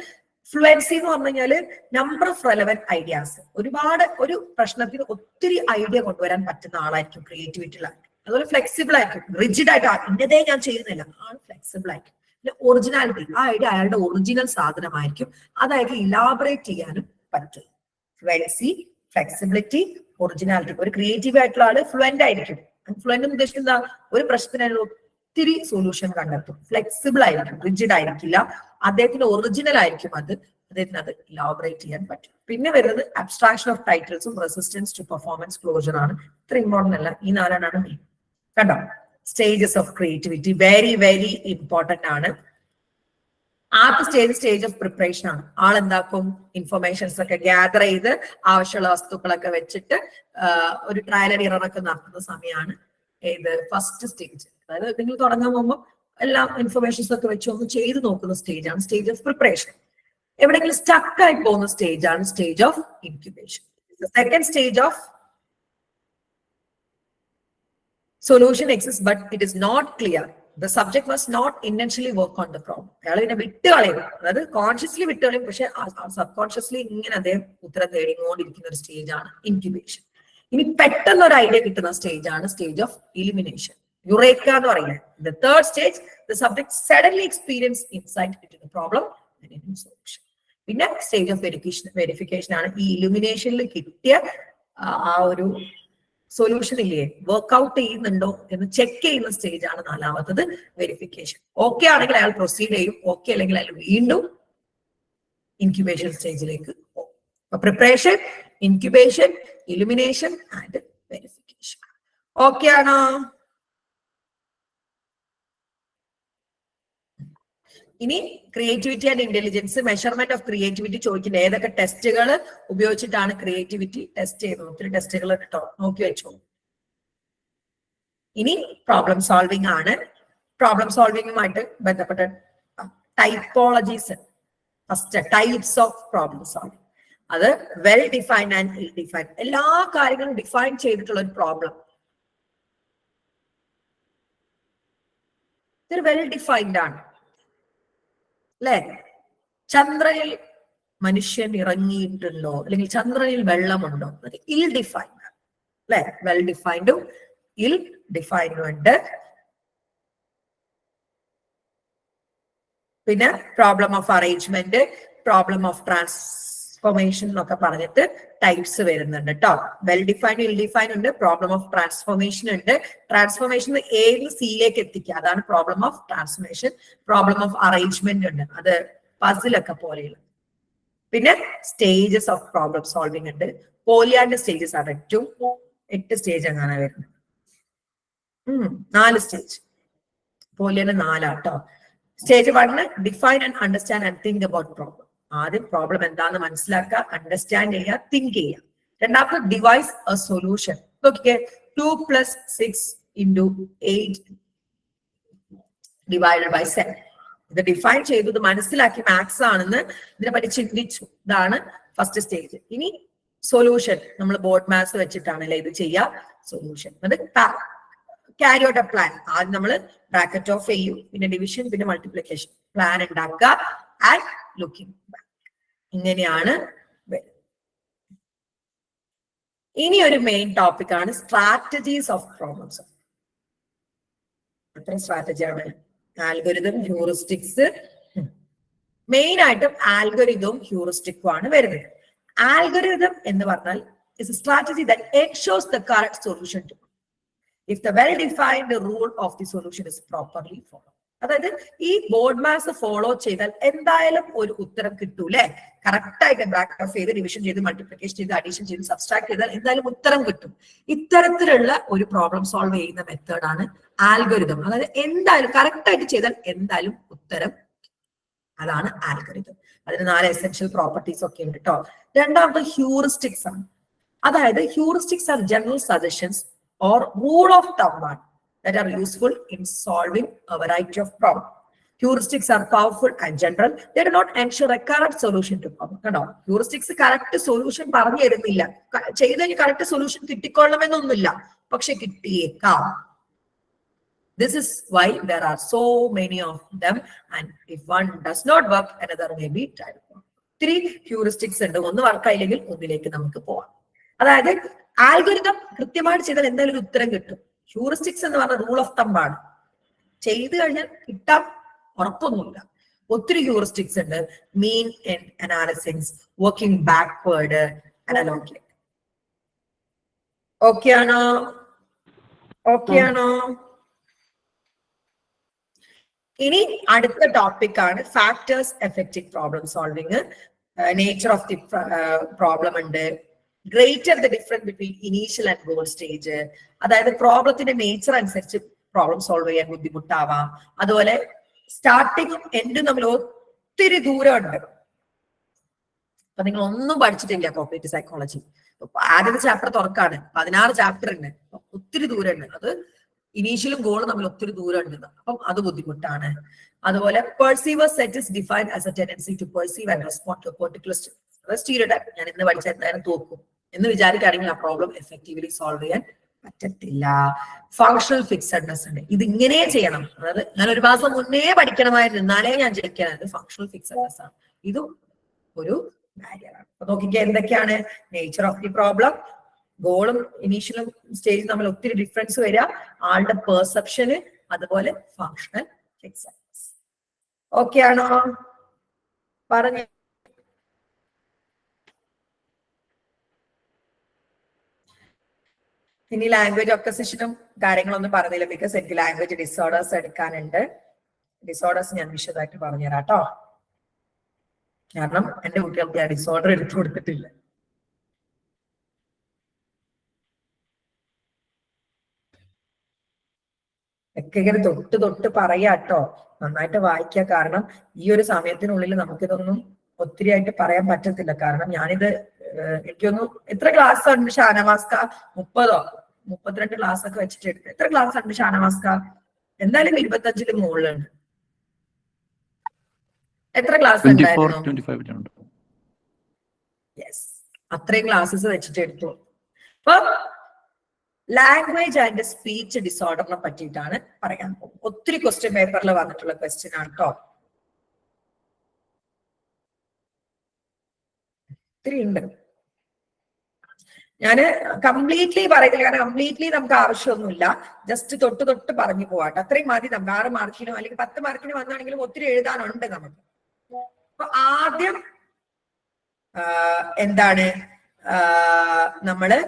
ഫ്ലുവൻസി എന്ന് പറഞ്ഞു കഴിഞ്ഞാല് നമ്പർ ഓഫ് റെലവന്റ് ഐഡിയാസ്. ഒരുപാട് ഒരു പ്രശ്നത്തിന് ഒത്തിരി ഐഡിയ കൊണ്ടുവരാൻ പറ്റുന്ന ആളായിരിക്കും ക്രിയേറ്റിവിറ്റിയിലായിരിക്കും. അതുപോലെ ഫ്ലെക്സിബിൾ ആയിരിക്കും. റിജിഡ് ആയിട്ട് ഇന്നതേ ഞാൻ ചെയ്യുന്നില്ല, ആൾ ഫ്ലെക്സിബിൾ ആയിരിക്കും. പിന്നെ ഒറിജിനാലിറ്റി, ആ ഐഡിയ അയാളുടെ ഒറിജിനൽ സാധനമായിരിക്കും, അതായത് ഇലാബറേറ്റ് ചെയ്യാനും പറ്റും. Fluency, flexibility, originality. ഒരു ക്രിയേറ്റീവ് ആയിട്ടുള്ള ആള് ഫ്ലുവന്റ് ആയിരിക്കും. ഫ്ലുവന്റ് എന്ന് ഉദ്ദേശിക്കുന്ന ഒരു പ്രശ്നത്തിന് ഒത്തിരി സൊല്യൂഷൻ കണ്ടെത്തും. ഫ്ലെക്സിബിൾ ആയിരിക്കും, റിജിഡ് ആയിരിക്കില്ല. അദ്ദേഹത്തിന്റെ ഒറിജിനൽ ആയിരിക്കും അദ്ദേഹത്തിന് അത് ഇലാബറേറ്റ് ചെയ്യാൻ പറ്റും. പിന്നെ വരുന്നത് അബ്സ്ട്രാക്ഷൻ ഓഫ് ടൈറ്റിൽസും റെസിസ്റ്റൻസ് ടു പെർഫോമൻസ് ക്ലോഷർ ആണ്. ഇത്ര ഇമ്പോർട്ടന്റ് അല്ല, ഈ 4 മെയിൻ. കണ്ടോ, stages of creativity very very important ആണ്. ആദ്യത്തെ സ്റ്റേജ് ഓഫ് പ്രിപ്പറേഷൻ ആണ്. ആളെന്താക്കും, ഇൻഫർമേഷൻസ് ഒക്കെ ഗ്യാദർ ചെയ്ത് ആവശ്യമുള്ള വസ്തുക്കളൊക്കെ വെച്ചിട്ട് ഒരു ട്രയൽ ആൻഡ് എറർ ഒക്കെ നടത്തുന്ന സമയമാണ് ഏത്, ഫസ്റ്റ് സ്റ്റേജ്. അതായത് നിങ്ങൾ തുടങ്ങാൻ പോകുമ്പോൾ എല്ലാം ഇൻഫർമേഷൻസ് ഒക്കെ വെച്ച് ഒന്ന് ചെയ്ത് നോക്കുന്ന സ്റ്റേജ് ആണ് സ്റ്റേജ് ഓഫ് പ്രിപ്പറേഷൻ. എവിടെയെങ്കിലും സ്റ്റക്ക് ആയി പോകുന്ന സ്റ്റേജ് ആണ് stage of incubation. Second stage of solution exists but it is not clear. The subject must not intentionally work on the problem. അയാൾ ഇതിനെ വിട്ട് കളയും, അതായത് കോൺഷ്യസ്ലി വിട്ട് കളയും, പക്ഷെ സബ്കോൺഷ്യസ്ലി ഇങ്ങനെ അദ്ദേഹം ഉത്തരം തേടിക്കൊണ്ടിരിക്കുന്ന ഒരു സ്റ്റേജ് ആണ് ഇൻക്യുബേഷൻ. ഇനി പെട്ടെന്ന് ഒരു ഐഡിയ കിട്ടുന്ന സ്റ്റേജ് ആണ് സ്റ്റേജ് ഓഫ് ഇലിമിനേഷൻ, യുറേക്ക എന്ന് പറയുന്നത്. The third stage, the subject suddenly experience insight into the problem and a new solution. പിന്നെ സ്റ്റേജ് ഓഫ് വെരിഫിക്കേഷൻ ആണ്. ഈ ഇലുമിനേഷനിൽ കിട്ടിയ ആ ഒരു സൊല്യൂഷൻ ഇല്ലേ, വർക്ക്ഔട്ട് ചെയ്യുന്നുണ്ടോ എന്ന് ചെക്ക് ചെയ്യുന്ന സ്റ്റേജ് ആണ് 4ാമത്തത്, വെരിഫിക്കേഷൻ. ഓക്കെ ആണെങ്കിൽ അയാൾ പ്രൊസീഡ് ചെയ്യും, ഓക്കെ അല്ലെങ്കിൽ അയാൾ വീണ്ടും ഇൻക്യുബേഷൻ സ്റ്റേജിലേക്ക് പോകും. Preparation, incubation, illumination and verification. Okay ആണോ? ഇനി creativity and intelligence, measurement of creativity ചോദിക്കുന്നത് ഏതൊക്കെ ടെസ്റ്റുകൾ ഉപയോഗിച്ചിട്ടാണ് ക്രിയേറ്റിവിറ്റി ടെസ്റ്റ് ചെയ്യുന്നത്. ഒത്തിരി ടെസ്റ്റുകൾ കേട്ടോ, നോക്കി വെച്ചോ. ഇനി പ്രോബ്ലം സോൾവിംഗ് ആണ്. പ്രോബ്ലം സോൾവിംഗുമായിട്ട് ബന്ധപ്പെട്ട typologies. First types of problem solving. അത് well defined and ill defined. എല്ലാ കാര്യങ്ങളും ഡിഫൈൻ ചെയ്തിട്ടുള്ള ഒരു പ്രോബ്ലം. ഇതൊരു വെൽ ഡിഫൈൻഡ് ആണ് അല്ലെ? ചന്ദ്രനിൽ മനുഷ്യൻ ഇറങ്ങിയിട്ടുണ്ടോ, അല്ലെങ്കിൽ ചന്ദ്രനിൽ വെള്ളമുണ്ടോ? അത് ഇൽ ഡിഫൈൻഡ് ആണ് അല്ലെ? വെൽ ഡിഫൈൻഡും ഇൽ ഡിഫൈൻഡും ഉണ്ട്. പിന്നെ problem of arrangement, problem of transformation എന്നൊക്കെ പറഞ്ഞിട്ട് ടൈപ്സ് വരുന്നുണ്ട് കേട്ടോ. വെൽ ഡിഫൈൻഡ്, ഇൽ ഡിഫൈൻഡ് ഉണ്ട്. പ്രോബ്ലം ഓഫ് ട്രാൻസ്ഫോർമേഷൻ ഉണ്ട്. ട്രാൻസ്ഫോർമേഷൻ എയിൽ സിയിലേക്ക് എത്തിക്കുക, അതാണ് problem of transformation. Problem of arrangement ഉണ്ട്, അത് പസിലൊക്കെ പോലെയുള്ള. പിന്നെ സ്റ്റേജസ് ഓഫ് പ്രോബ്ലം സോൾവിംഗ് ഉണ്ട്. പോലിയാന്റെ സ്റ്റേജസ് ആണ് ഏറ്റവും 8 സ്റ്റേജ് അങ്ങനെ വരുന്നത്. 4 സ്റ്റേജ്. പോലിയാന്റെ 4 കേട്ടോ. Stage 1 define and understand and think about problem. ആദ്യം പ്രോബ്ലം എന്താണെന്ന് മനസ്സിലാക്കുക, അണ്ടർസ്റ്റാൻഡ് ചെയ്യുക, തിങ്ക് ചെയ്യുക. രണ്ടാമത് ഡിവൈസ് എ സൊല്യൂഷൻ. നോക്കിക്കേ, 2 + 6 × 8 / 7. ഇത് ഡിഫൈൻ ചെയ്തു, ഇത് മനസ്സിലാക്കി, മാത്സ് ആണെന്ന് ഇതിനെപ്പറ്റി ചിന്തിച്ചു. ഇതാണ് ഫസ്റ്റ് സ്റ്റേജ്. ഇനി സൊല്യൂഷൻ, നമ്മൾ ബോർഡ് മാത്സ് വെച്ചിട്ടാണല്ലേ ഇത് ചെയ്യുക. സൊല്യൂഷൻ അത് ക്യാരി ഔട്ട് എ പ്ലാൻ. ആദ്യം നമ്മൾ ബ്രാക്കറ്റ് ഓഫ് ചെയ്യും, പിന്നെ ഡിവിഷൻ, പിന്നെ മൾട്ടിപ്ലിക്കേഷൻ. പ്ലാൻ ഉണ്ടാക്കുക ആൻഡ് ലുക്കിംഗ് ബാക്ക്. ഇങ്ങനെയാണ് വരുന്നത്. ഇനി ഒരു മെയിൻ ടോപ്പിക് ആണ് സ്ട്രാറ്റജീസ് ഓഫ് പ്രോബ്ലംസ്. എത്ര സ്ട്രാറ്റജിയാണ്? Algorithm, heuristics. മെയിൻ ആയിട്ടും ആൽഗോരിതവും ഹ്യൂറിസ്റ്റിക്കും ആണ് വരുന്നത്. ആൽഗോരിതം എന്ന് പറഞ്ഞാൽ is a strategy that ensures the correct solution to if the well-defined rule of the solution is properly followed. അതായത് ഈ ബോർഡ് മാത്സ് ഫോളോ ചെയ്താൽ എന്തായാലും ഒരു ഉത്തരം കിട്ടൂലേ? കറക്റ്റ് ആയിട്ട് ബ്രാക്കറ്റ് ഓഫ് ചെയ്ത്, ഡിവിഷൻ ചെയ്ത്, മൾട്ടിപ്ലിക്കേഷൻ ചെയ്ത്, അഡീഷൻ ചെയ്ത്, സബ്സ്ട്രാക്ട് ചെയ്താൽ എന്തായാലും ഉത്തരം കിട്ടും. ഇത്തരത്തിലുള്ള ഒരു പ്രോബ്ലം സോൾവ് ചെയ്യുന്ന മെത്തേഡാണ് ആൽഗോരിതം. അതായത് എന്തായാലും കറക്റ്റ് ആയിട്ട് ചെയ്താൽ എന്തായാലും ഉത്തരം, അതാണ് ആൽഗോരിതം. അതിന് 4 എസെൻഷ്യൽ പ്രോപ്പർട്ടീസ് ഒക്കെ ഉണ്ട് കേട്ടോ. രണ്ടാമത്തെ ഹ്യൂറിസ്റ്റിക്സ് ആണ്. അതായത് heuristics are general suggestions or rule of thumb that are useful in solving a variety of problems. Heuristics are powerful and general. They do not ensure a correct solution to problem. No, heuristics correct solution പറഞ്ഞു തരുന്നില്ല. ചെയ്തതിന് correct solution കിട്ടിക്കൊള്ളണമെന്നൊന്നുമില്ല, പക്ഷെ കിട്ടിയേക്കാം. This is why there are so many of them, and if one does not work, another may be tried. 3 heuristics ഉണ്ട്. ഒന്ന് വർക്കായില്ലെങ്കിൽ ഒന്നിലേക്ക് നമുക്ക് പോവാം. അതായത് ആൽഗോരിതം കൃത്യമായിട്ട് ചെയ്താൽ എന്തായാലും ഒരു ഉത്തരം കിട്ടും. ഹ്യൂറിസ്റ്റിക്സ് എന്ന് പറഞ്ഞ റൂൾ ഓഫ് തമ്പ് ആണ്. ചെയ്തു കഴിഞ്ഞാൽ കിട്ടാൻ ഉറപ്പൊന്നുമില്ല. ഒത്തിരി ഹ്യൂറിസ്റ്റിക്സ് ഉണ്ട്. Mean end analysis, working backward, analogy. Okay ആണോ? ഓക്കെ ആണോ? ഇനി അടുത്ത ടോപ്പിക് ആണ് factors affecting problem solving. Nature of the problem ഉണ്ട്. Greater the difference between initial and goal stage. അതായത് പ്രോബ്ലത്തിന്റെ നേച്ചർ അനുസരിച്ച് പ്രോബ്ലം സോൾവ് ചെയ്യാൻ ബുദ്ധിമുട്ടാവാം. അതുപോലെ സ്റ്റാർട്ടിങ്ങും എൻഡും തമ്മിൽ ഒത്തിരി ദൂരമുണ്ട്. അപ്പൊ നിങ്ങൾ ഒന്നും പഠിച്ചിട്ടില്ല കോഗ്നിറ്റീവ് സൈക്കോളജി. ആദ്യത്തെ ചാപ്റ്റർ തുറക്കാണ്, 16 ചാപ്റ്റർ ഉണ്ട്, ഒത്തിരി ദൂരമുണ്ട്. അത് ഇനീഷ്യലും ഗോളും തമ്മിൽ ഒത്തിരി ദൂരമുണ്ട്. അപ്പം അത് ബുദ്ധിമുട്ടാണ്. അതുപോലെ perceiver set is defined as a tendency to perceive and respond to particular stereotype. ഞാൻ ഇന്ന് പഠിച്ച എന്തായാലും തോക്കും എന്ന് വിചാരിക്കുകയാണെങ്കിൽ ആ പ്രോബ്ലം എഫക്റ്റീവ്ലി സോൾവ് ചെയ്യാൻ പറ്റത്തില്ല. ഫങ്ഷണൽ ഫിക്സഡ്നെസ് ഉണ്ട്. ഇത് ഇങ്ങനെ ചെയ്യണം, അതായത് ഞാൻ ഒരു മാസം മുന്നേ പഠിക്കണമായിരുന്നു എന്നാലേ ഞാൻ ജയിക്കാനായത്. ഫങ്ഷണൽ ഫിക്സഡ്നെസ് ആണ്. ഇതും ഒരു ബാരിയറാണ്. അപ്പൊ നോക്കിക്കുക എന്തൊക്കെയാണ് നേച്ചർ ഓഫ് ദി പ്രോബ്ലം, ഗോളും ഇനീഷ്യലും സ്റ്റേജും തമ്മിൽ ഒത്തിരി ഡിഫറൻസ് വരിക, ആളുടെ പെർസെപ്ഷന്, അതുപോലെ ഫങ്ഷണൽ ഫിക്സഡ്നെസ്. ഓക്കെ ആണോ? പറഞ്ഞു. ഇനി ലാംഗ്വേജ് ഒക്കസിഷനും കാര്യങ്ങളൊന്നും പറഞ്ഞില്ല, ബിക്കോസ് എനിക്ക് ലാംഗ്വേജ് ഡിസോർഡേഴ്സ് എടുക്കാനുണ്ട്. ഡിസോർഡേഴ്സ് ഞാൻ വിശദമായിട്ട് പറഞ്ഞുതരാം കേട്ടോ. കാരണം എന്റെ കുട്ടികൾക്ക് ഞാൻ ഡിസോർഡർ എടുത്തു കൊടുത്തിട്ടില്ല. ഒക്കെ ഇങ്ങനെ തൊട്ട് പറയാട്ടോ, നന്നായിട്ട് വായിക്കുക. കാരണം ഈ ഒരു സമയത്തിനുള്ളിൽ നമുക്കിതൊന്നും ഒത്തിരി ആയിട്ട് പറയാൻ പറ്റത്തില്ല. കാരണം ഞാനിത് എനിക്കൊന്നും എത്ര ക്ലാസ് ഉണ്ട് ഷാനവാസ്ക? 32 ക്ലാസ് ഒക്കെ വെച്ചിട്ട് എടുത്ത്. എത്ര ക്ലാസ് ഉണ്ട് ഷാനവാസ്ക? എന്തായാലും 25 മുകളിലുണ്ട്. എത്ര ക്ലാസ് ഉണ്ടായിരുന്നു? യെസ്, അത്രയും ക്ലാസ്സസ് വെച്ചിട്ട് എടുത്തു. അപ്പൊ ലാംഗ്വേജ് ആൻഡ് സ്പീച്ച് ഡിസോർഡറിനെ പറ്റിയിട്ടാണ് പറയാൻ പോകുന്നത്. ഒത്തിരി ക്വസ്റ്റ്യൻ പേപ്പറിൽ വന്നിട്ടുള്ള ക്വസ്റ്റ്യൻ ആണ് കേട്ടോ. ഒത്തിരി ഉണ്ട്. ഞാൻ കംപ്ലീറ്റ്ലി പറയുന്നില്ല, കാരണം കംപ്ലീറ്റ്ലി നമുക്ക് ആവശ്യമൊന്നുമില്ല. ജസ്റ്റ് തൊട്ട് പറഞ്ഞു പോവാട്ടെ, അത്രയും മതി. നമുക്ക് 6 മാർക്കിനോ അല്ലെങ്കിൽ 10 മാർക്കിന് വന്നാണെങ്കിലും ഒത്തിരി എഴുതാനുണ്ട് നമുക്ക്. അപ്പൊ ആദ്യം എന്താണ് നമ്മള്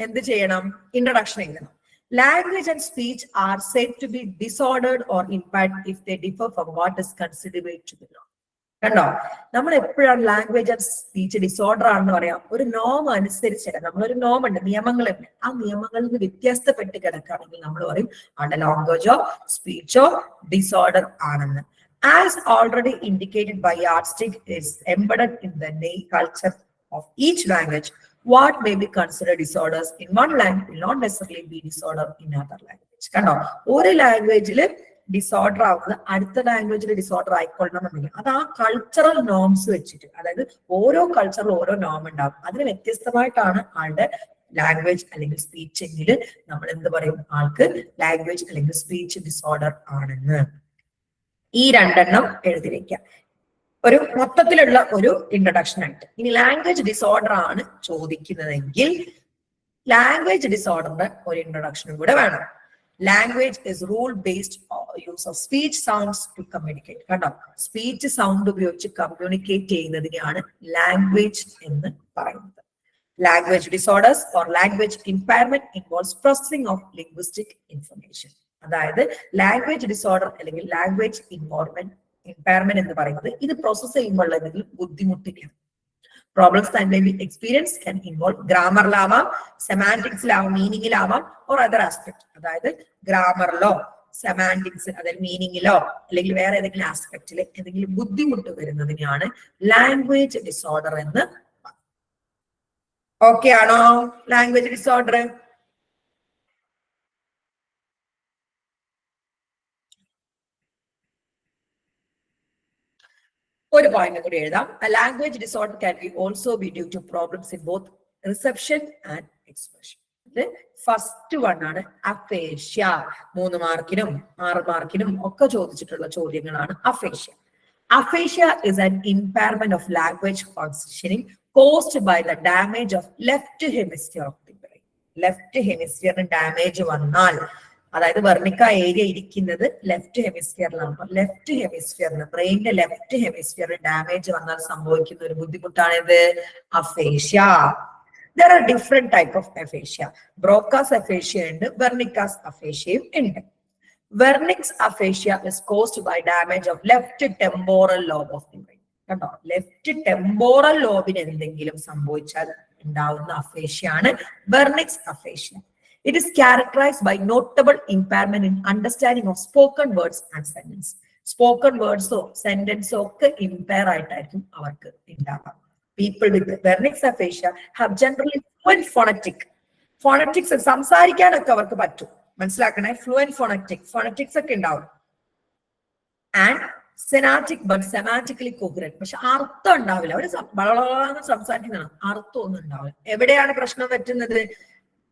എന്ത് ചെയ്യണം? ഇൻട്രൊഡക്ഷൻ എഴുതണം. Language and speech are said to be disordered or impaired if they differ from what is considered to be നോം. കണ്ടോ, നമ്മൾ എപ്പോഴാണ് ലാംഗ്വേജ് ആൻഡ് സ്പീച്ച് ഡിസോർഡർ ആണെന്ന് പറയാം? ഒരു നോം അനുസരിച്ചല്ല. നമ്മളൊരു നോം ഉണ്ട്, നിയമങ്ങളുണ്ട്. ആ നിയമങ്ങളിൽ നിന്ന് വ്യത്യസ്തപ്പെട്ട് കിടക്കുകയാണെങ്കിൽ നമ്മൾ പറയും അവിടെ ലാംഗ്വേജോ സ്പീച്ചോ ഡിസോർഡർ ആണെന്ന്. As already indicated by yardstick is embedded in the culture of each language, what may be considered disorders in one language will not necessarily be disorder in another language. കണ്ടോ, ഒരു ലാംഗ്വേജില് ഡിസോർഡർ ആവുന്നത് അടുത്ത ലാംഗ്വേജിൽ disorder ആയിക്കൊള്ളണമെന്നില്ല. അത് ആ cultural norms വെച്ചിട്ട്, അതായത് ഓരോ കൾച്ചറിൽ ഓരോ നോം ഉണ്ടാവും. അതിന് വ്യത്യസ്തമായിട്ടാണ് ആളുടെ ലാംഗ്വേജ് അല്ലെങ്കിൽ സ്പീച്ച് എങ്കിൽ നമ്മൾ എന്ത് പറയും? ആൾക്ക് ലാംഗ്വേജ് അല്ലെങ്കിൽ സ്പീച്ച് ഡിസോർഡർ ആണെന്ന്. ഈ 2 എണ്ണം എഴുതി വെക്കാം, ഒരു മൊത്തത്തിലുള്ള ഒരു ഇൻട്രൊഡക്ഷൻ ആയിട്ട്. ഇനി ലാംഗ്വേജ് ഡിസോർഡർ ആണ് ചോദിക്കുന്നതെങ്കിൽ ലാംഗ്വേജ് ഡിസോർഡറിന്റെ ഒരു ഇൻട്രൊഡക്ഷനും കൂടെ വേണം. Language is rule based use of speech sounds to communicate. കണ്ടോ, സ്പീച്ച് സൗണ്ട് ഉപയോഗിച്ച് കമ്മ്യൂണിക്കേറ്റ് ചെയ്യുന്നതിനെയാണ് ലാംഗ്വേജ് എന്ന് പറയുന്നത്. Language disorders or language impairment involves processing of linguistic information. അതായത് ലാംഗ്വേജ് ഡിസോർഡർ അല്ലെങ്കിൽ ലാംഗ്വേജ് ഇമ്പയർമെന്റ് എന്ന് പറയുന്നത് ഇത് പ്രോസസ് ചെയ്യുമ്പോൾ എന്തെങ്കിലും ബുദ്ധിമുട്ടില്ല. Problems that may be experience can involve ഗ്രാമറിലാവാം, സെമാന്റിക്സിലാവാം, മീനിങ്ങിലാവാം, ഓർ അതർ ആസ്പെക്ട്. അതായത് ഗ്രാമറിലോ സെമാന്റിക്സ് അതായത് മീനിങ്ങിലോ അല്ലെങ്കിൽ വേറെ ഏതെങ്കിലും ആസ്പെക്റ്റിൽ എന്തെങ്കിലും ബുദ്ധിമുട്ട് വരുന്നതിനെയാണ് ലാംഗ്വേജ് ഡിസോർഡർ എന്ന്. ഓക്കെ ആണോ? ലാംഗ്വേജ് ഡിസോർഡർ ഒരു പോയിന്റ് കൂടി എഴുതാം. A language disorder can be also be due to problems in both reception and expression. First one ആണ് അഫേഷ്യ. 3 മാർക്കിനും 6 മാർക്കിനും ഒക്കെ ചോദിച്ചിട്ടുള്ള ചോദ്യങ്ങളാണ് അഫേഷ്യ. Aphasia is an impairment of language functioning caused by the damage of left hemisphere of the brain. Left hemisphere damage വന്നാൽ, അതായത് വെർണിക്ക area ഇരിക്കുന്നത് left ഹെമിസ്ഫിയറിലാണ്. അപ്പൊ left ഹെമിസ്ഫിയറിന് ബ്രെയിനിന്റെ left ഹെമിസ്ഫിയറിന് damage വന്നാൽ സംഭവിക്കുന്ന ഒരു ബുദ്ധിമുട്ടാണിത് അഫേഷ്യ. There are different type of aphasia. Broca's aphasia ഉണ്ട്, വെർണിക്കാസ് അഫേഷ്യയും ഉണ്ട്. Wernicke's aphasia is caused by damage of left temporal lobe of the brain. കണ്ടോ, ലെഫ്റ്റ് ടെമ്പോറൽ ലോബിന് എന്തെങ്കിലും സംഭവിച്ചാൽ ഉണ്ടാവുന്ന അഫേഷ്യ ആണ് Wernicke's aphasia. It is characterized by notable impairment in understanding of spoken words and sentence. Spoken words or sentence ഒക്കെ impair ആയിട്ടായിരിക്കും അവർക്ക് ഉണ്ടാവാം. People with Wernicke's aphasia have generally fluent phonetic. Phonetics സംസാരിക്കാനൊക്കെ അവർക്ക് പറ്റും, മനസ്സിലാക്കണേ. ഫ്ലുവന്റ് phonetics ഒക്കെ ഉണ്ടാവും. And syntactic but semantically coherent. പക്ഷെ അർത്ഥം ഉണ്ടാവില്ല. അവര് വളരെ സംസാരിക്കുന്നതാണ്, അർത്ഥം ഒന്നും ഉണ്ടാവില്ല. എവിടെയാണ് പ്രശ്നം പറ്റുന്നത്?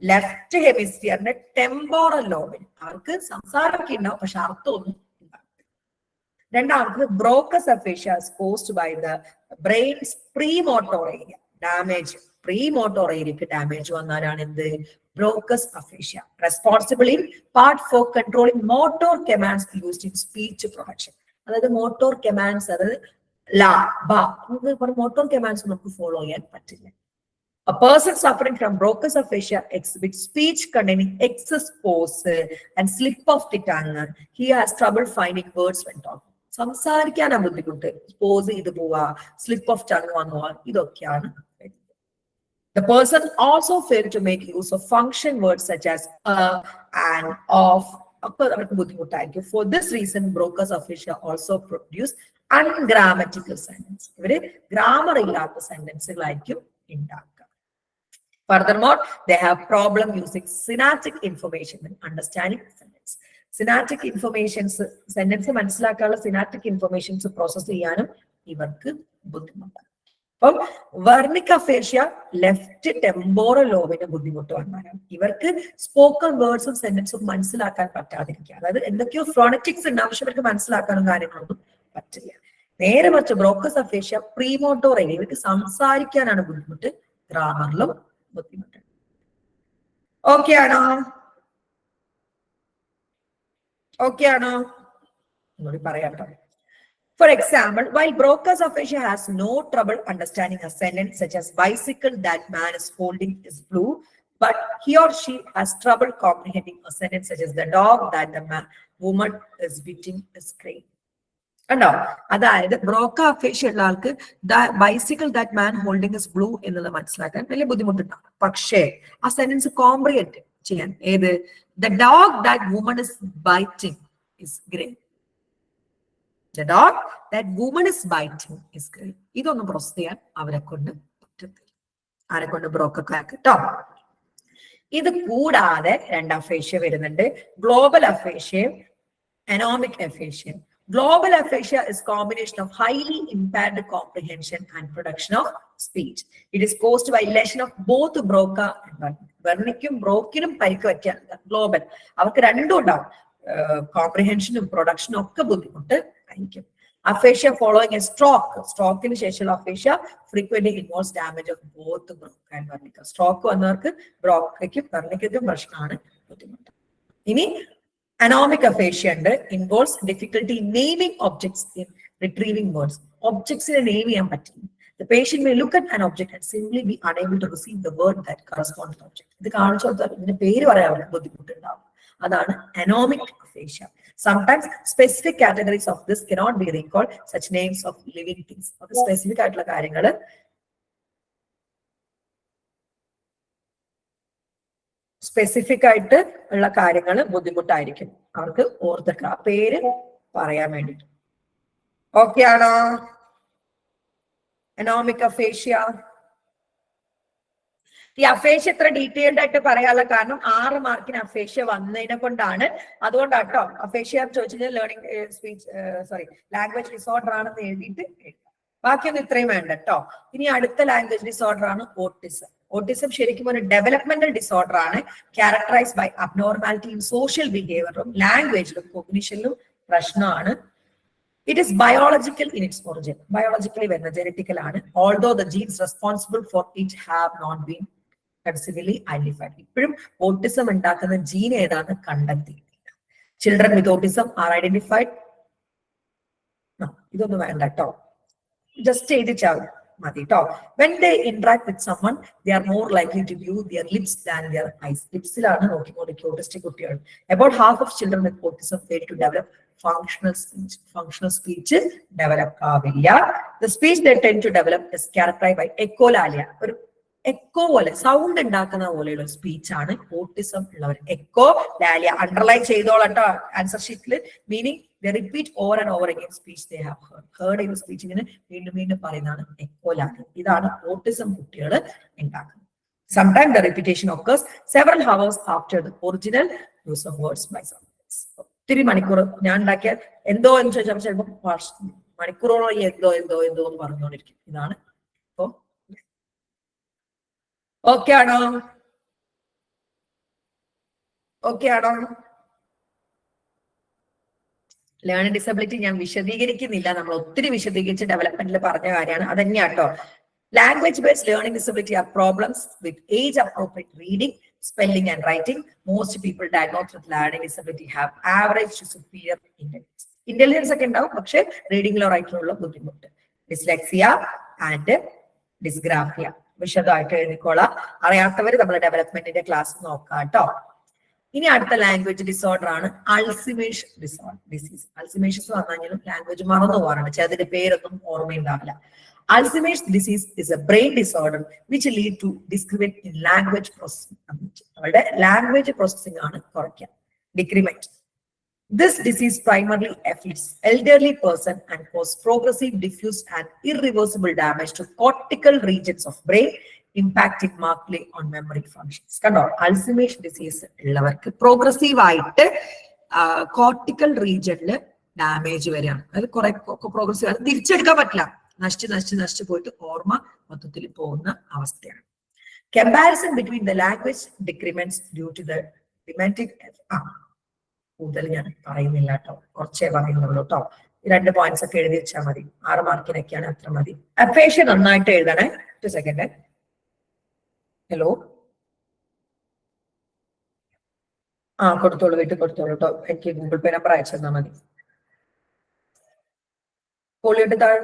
ലെഫ്റ്റ് ഹെമിസ്ഫിയറിന്റെ ടെമ്പോറൽ ലോബിൽ അവർക്ക് സംസാരമൊക്കെ ഉണ്ടാവും, പക്ഷെ അർത്ഥമൊന്നും ഉണ്ടാവില്ല. രണ്ടാമത് Broca's aphasia is caused by the brain's premotor area damage. Premotor ഏരിയക്ക് ഡാമേജ് വന്നാലാണ് എന്ത്? Broca's aphasia. Responsible in part for controlling motor commands used in speech production. അതായത് മോട്ടോർ കമാൻഡ്സ്, അതായത് ലാ ബ മോട്ടോർ കമാൻഡ്സ് നമുക്ക് ഫോളോ ചെയ്യാൻ പറ്റില്ല. A person suffering from Broca's aphasia exhibits speech containing excess pause and slip of the tongue. He has trouble finding words when talking. സംസാരിക്കാനാ ബുദ്ധിമുട്ട്, pose ചെയ്ത് പോവാ, സ്ലിപ്പ് ഓഫ് ടങ് വന്നു, ഇതൊക്കെയാണ്. The person also failed to make use of function words such as and, of, അപ്പോൾ അവർക്ക് ബുദ്ധിമുട്ടായിരിക്കും. For this reason Broca's aphasia also produce ungrammatical sentence. ഇവര് grammar ഇല്ലാത്ത സെന്റൻസുകളായിരിക്കും ഉണ്ടാക്കുക. Furthermore, they have problem using synaptic information when understanding sentence. Synaptic informations, sentence മനസ്സിലാക്കാനുള്ള synaptic informations process ചെയ്യാനും ഇവർക്ക് ബുദ്ധിമുട്ടാണ്. അപ്പം വെർണിക് അഫേഷ്യ ലെഫ്റ്റ് ടെമ്പോറൽ ലോബിന് ബുദ്ധിമുട്ട് വന്നാലും ഇവർക്ക് സ്പോക്കൺ വേർഡ്സും സെന്റൻസും മനസ്സിലാക്കാൻ പറ്റാതിരിക്കുക. അതായത് എന്തൊക്കെയോ ഫോണറ്റിക്സ് ഉണ്ട്, ആവശ്യം ഇവർക്ക് മനസ്സിലാക്കാനും കാര്യങ്ങളൊന്നും പറ്റില്ല. നേരെ മറിച്ച് ബ്രോക്കേഴ്സ് അഫേഷ്യ പ്രീമോട്ടോർ ഏരിയ, ഇവർക്ക് സംസാരിക്കാനാണ് ബുദ്ധിമുട്ട്, ഗ്രാമറിലും ബുദ്ധിമുട്ട്. ഓക്കെ ആണോ? ഓക്കെ ആണോ? ഒന്നുകൂടി പറയാട്ടോ. For example, while Broca's aphasia has no trouble understanding a sentence such as bicycle that man is holding is blue, but he or she has trouble comprehending a sentence such as the dog that the woman is beating is grey. കണ്ടോ? അതായത് ബ്രോക്ക അഫേഷ്യ ഉള്ള ആൾക്ക് bicycle that man holding is blue എന്നുള്ളത് മനസ്സിലാക്കാൻ വലിയ ബുദ്ധിമുട്ടുണ്ടാവും. പക്ഷേ ആ സെന്റൻസ് കോംപ്രിഹെൻഡ് ചെയ്യാൻ ഏത് the dog that woman is biting is grey, the dog that woman is biting is grey, ഇതൊന്നും പ്രോസസ് ചെയ്യാൻ അവരെ കൊണ്ട് പറ്റത്തില്ല. ആരെ കൊണ്ട്? ബ്രോക്കക്കാർക്ക് കേട്ടോ. ഇത് കൂടാതെ രണ്ട് അഫേഷ്യ വരുന്നുണ്ട്, global അഫേഷ്യയും എനോമിക് അഫേഷ്യയും. Global aphasia is combination of highly impaired comprehension and production of speech. It is caused by lesion of both Broca and Wernicke. വെർണിക്കും ബ്രോക്കിനും പരിക്ക് പറ്റിയ ഗ്ലോബൽ അവർക്ക് രണ്ടും ഉണ്ടാവും, കോംപ്രിഹെൻഷനും പ്രൊഡക്ഷനും ഒക്കെ ബുദ്ധിമുട്ട് ആയിരിക്കും. അഫേഷ്യ ഫോളോയിങ് എ സ്ട്രോക്കിന് ശേഷമുള്ള aphasia frequently involves damage of both Broca and Wernicke. Stroke വന്നവർക്ക് ബ്രോക്കയ്ക്കും വെർണിക്കും പ്രശ്നമാണ്, ബുദ്ധിമുട്ട്. ഇനി Anomic aphasia involves difficulty in naming objects in retrieving words. Objects in a name ചെയ്യാൻ പറ്റില്ല. The patient may look at an object and simply be unable to receive the word that corresponds to the object. ഇത് കാണിച്ചു കൊടുത്താൽ ഇതിന്റെ പേര് പറയാൻ ബുദ്ധിമുട്ടുണ്ടാവും. അതാണ് anomic aphasia. Sometimes specific categories of this cannot be recalled, such names of living things. അത് specific ആയിട്ടുള്ള കാര്യങ്ങൾ സ്പെസിഫിക് ആയിട്ട് ഉള്ള കാര്യങ്ങൾ ബുദ്ധിമുട്ടായിരിക്കും അവർക്ക് ഓർത്തെടുക്കുക, ആ പേര് പറയാൻ വേണ്ടിട്ട്. ഓക്കെ ആണോ? എനോമിക് അഫേഷ്യ. ഈ അഫേഷ്യ എത്ര ഡീറ്റെയിൽഡ് ആയിട്ട് പറയാനുള്ള കാരണം 6 മാർക്കിന് അഫേഷ്യ വന്നതിനെ കൊണ്ടാണ്. അതുകൊണ്ടാട്ടോ അഫേഷ്യ ചോദിച്ചാൽ ലേണിംഗ് സ്പീച്ച് ലാംഗ്വേജ് ഡിസോർഡർ ആണെന്ന് എഴുതിയിട്ട് ബാക്കിയൊന്നും ഇത്രയും വേണ്ട കേട്ടോ. ഇനി അടുത്ത ലാംഗ്വേജ് ഡിസോർഡർ ആണ് ഓട്ടിസം. ഓട്ടിസം ശരിക്കും ഒരു ഡെവലപ്മെന്റൽ ഡിസോർഡർ ആണ്, characterized by abnormality in social ബിഹേവിയറും ലാംഗ്വേജിലും കോഗ്നിഷനിലും പ്രശ്നമാണ്. It is biological in its origin, biologically വരുന്ന ജനറ്റിക്കൽ ആണ്. Although the genes responsible for it have not been considerably identified. ഇപ്പോഴും ഓട്ടിസം ഉണ്ടാക്കുന്ന ജീൻ ഏതാണെന്ന് കണ്ടെത്തിയിട്ടില്ല. Children with autism are identified. ഇതൊന്നും വേണ്ട കേട്ടോ, ജസ്റ്റ് എഴുതിച്ചാൽ മതി ട്ടോ. When they interact with someone, they are more likely to view their lips than their eyes. ലിപ്സിലാണ് നോക്കിക്കൊണ്ടിരിക്കുക ഓട്ടിസ്റ്റിക് കുട്ടികൾ. About half of children with autism fail to develop functional speech. Functional speech develop ആവില്ല. The speech they tend to develop is characterized by echolalia. ഒരു echo പോലെ sound ഉണ്ടാക്കുന്ന പോലെയുള്ള speech ആണ് autism ഉള്ളവർ. എക്കോ ലാലിയ അണ്ടർലൈൻ ചെയ്തോളട്ടോ ആൻസർ ഷീറ്റിൽ. Meaning they repeat over and over again speech they have heard in speech ഇങ്ങനെ വീണ്ടും വീണ്ടും പറയുന്നതാണ് എക്കോലാലിയ. ഇതാണ് ഓട്ടിസം കുട്ടികൾ ഉണ്ടാക്കുന്നത്. Sometimes the repetition occurs several hours after the original use of words by someone. ഒത്തിരി മണിക്കൂർ ഞാൻ ഉണ്ടാക്കിയ എന്തോ എന്ന് ചോദിച്ചാൽ ചിലപ്പോൾ മണിക്കൂറോളം എന്തോ എന്തോ എന്തോ എന്ന് പറഞ്ഞുകൊണ്ടിരിക്കും. ഇതാണ് ഇപ്പൊ. ഓക്കെ ആണോ? ഓക്കെ ആണോ? ലേണിംഗ് ഡിസബിലിറ്റി ഞാൻ വിശദീകരിക്കുന്നില്ല, നമ്മൾ ഒത്തിരി വിശദീകരിച്ച് ഡെവലപ്മെന്റിൽ പറഞ്ഞ കാര്യമാണ്. അത് തന്നെയാട്ടോ. Language based learning disability are problems with age appropriate reading, spelling and writing. Most people diagnosed with learning disability have average to superior intelligence. Intelligence ഒക്കെ ഉണ്ടാവും, പക്ഷെ റീഡിംഗിലോ റൈറ്റിങ്ങിലോ ബുദ്ധിമുട്ട്. ഡിസ്ലെക്സിയ ആൻഡ് ഡിസ്ഗ്രാഫിയ വിശദമായിട്ട് എഴുതിക്കോളാം. അറിയാത്തവർ നമ്മൾ ഡെവലപ്മെന്റിന്റെ ക്ലാസ് നോക്കാം കേട്ടോ. ഇനി അടുത്ത ലാംഗ്വേജ് ഡിസോർഡർ ആണ് അൾസിമേഴ്സ് ഡിസീസ്. അൾസിമേഴ്സ് വന്നു കഴിഞ്ഞാലും ലാംഗ്വേജ് മറന്നു പോകാറുണ്ട്, അതിന്റെ പേരൊന്നും ഓർമ്മയുണ്ടാവില്ല. Alzheimer's disease is a brain disorder which lead to decrement in language processing. അവരുടെ ലാംഗ്വേജ് പ്രോസസ്സിംഗ് ആണ് കുറയ്ക്കുക, decrement. This disease primarily afflicts elderly person and causes progressive, diffuse and irreversible damage to cortical regions of brain, impacting markedly on memory functions. Kando, Alzheimer's disease ullavakku progressive aayittu cortical region le damage variyana. Adu kore progressive adu tirichedukkan pattilla. നശിച്ചു പോയിട്ട് ഓർമ്മ മൊത്തത്തിൽ പോകുന്ന അവസ്ഥയാണ്. Comparison between the language decrements due to the demented കൂടുതൽ ഞാൻ പറയുന്നില്ല കേട്ടോ, കുറച്ചേ പറയുന്നുള്ളൂ കേട്ടോ. 2 പോയിന്റ്സ് ഒക്കെ എഴുതി വെച്ചാൽ മതി. 6 മാർക്കിനൊക്കെയാണ് അത്ര മതി. അഫേഷ്യ നന്നായിട്ട് എഴുതണേ. 1 സെക്കൻഡ്. ഹലോ, കൊടുത്തോളൂ, വീട്ടിൽ കൊടുത്തോളൂ കേട്ടോ. എനിക്ക് ഗൂഗിൾ പേ നമ്പർ അയച്ചു തന്നാൽ മതി. പോളിയിട്ട് താഴെ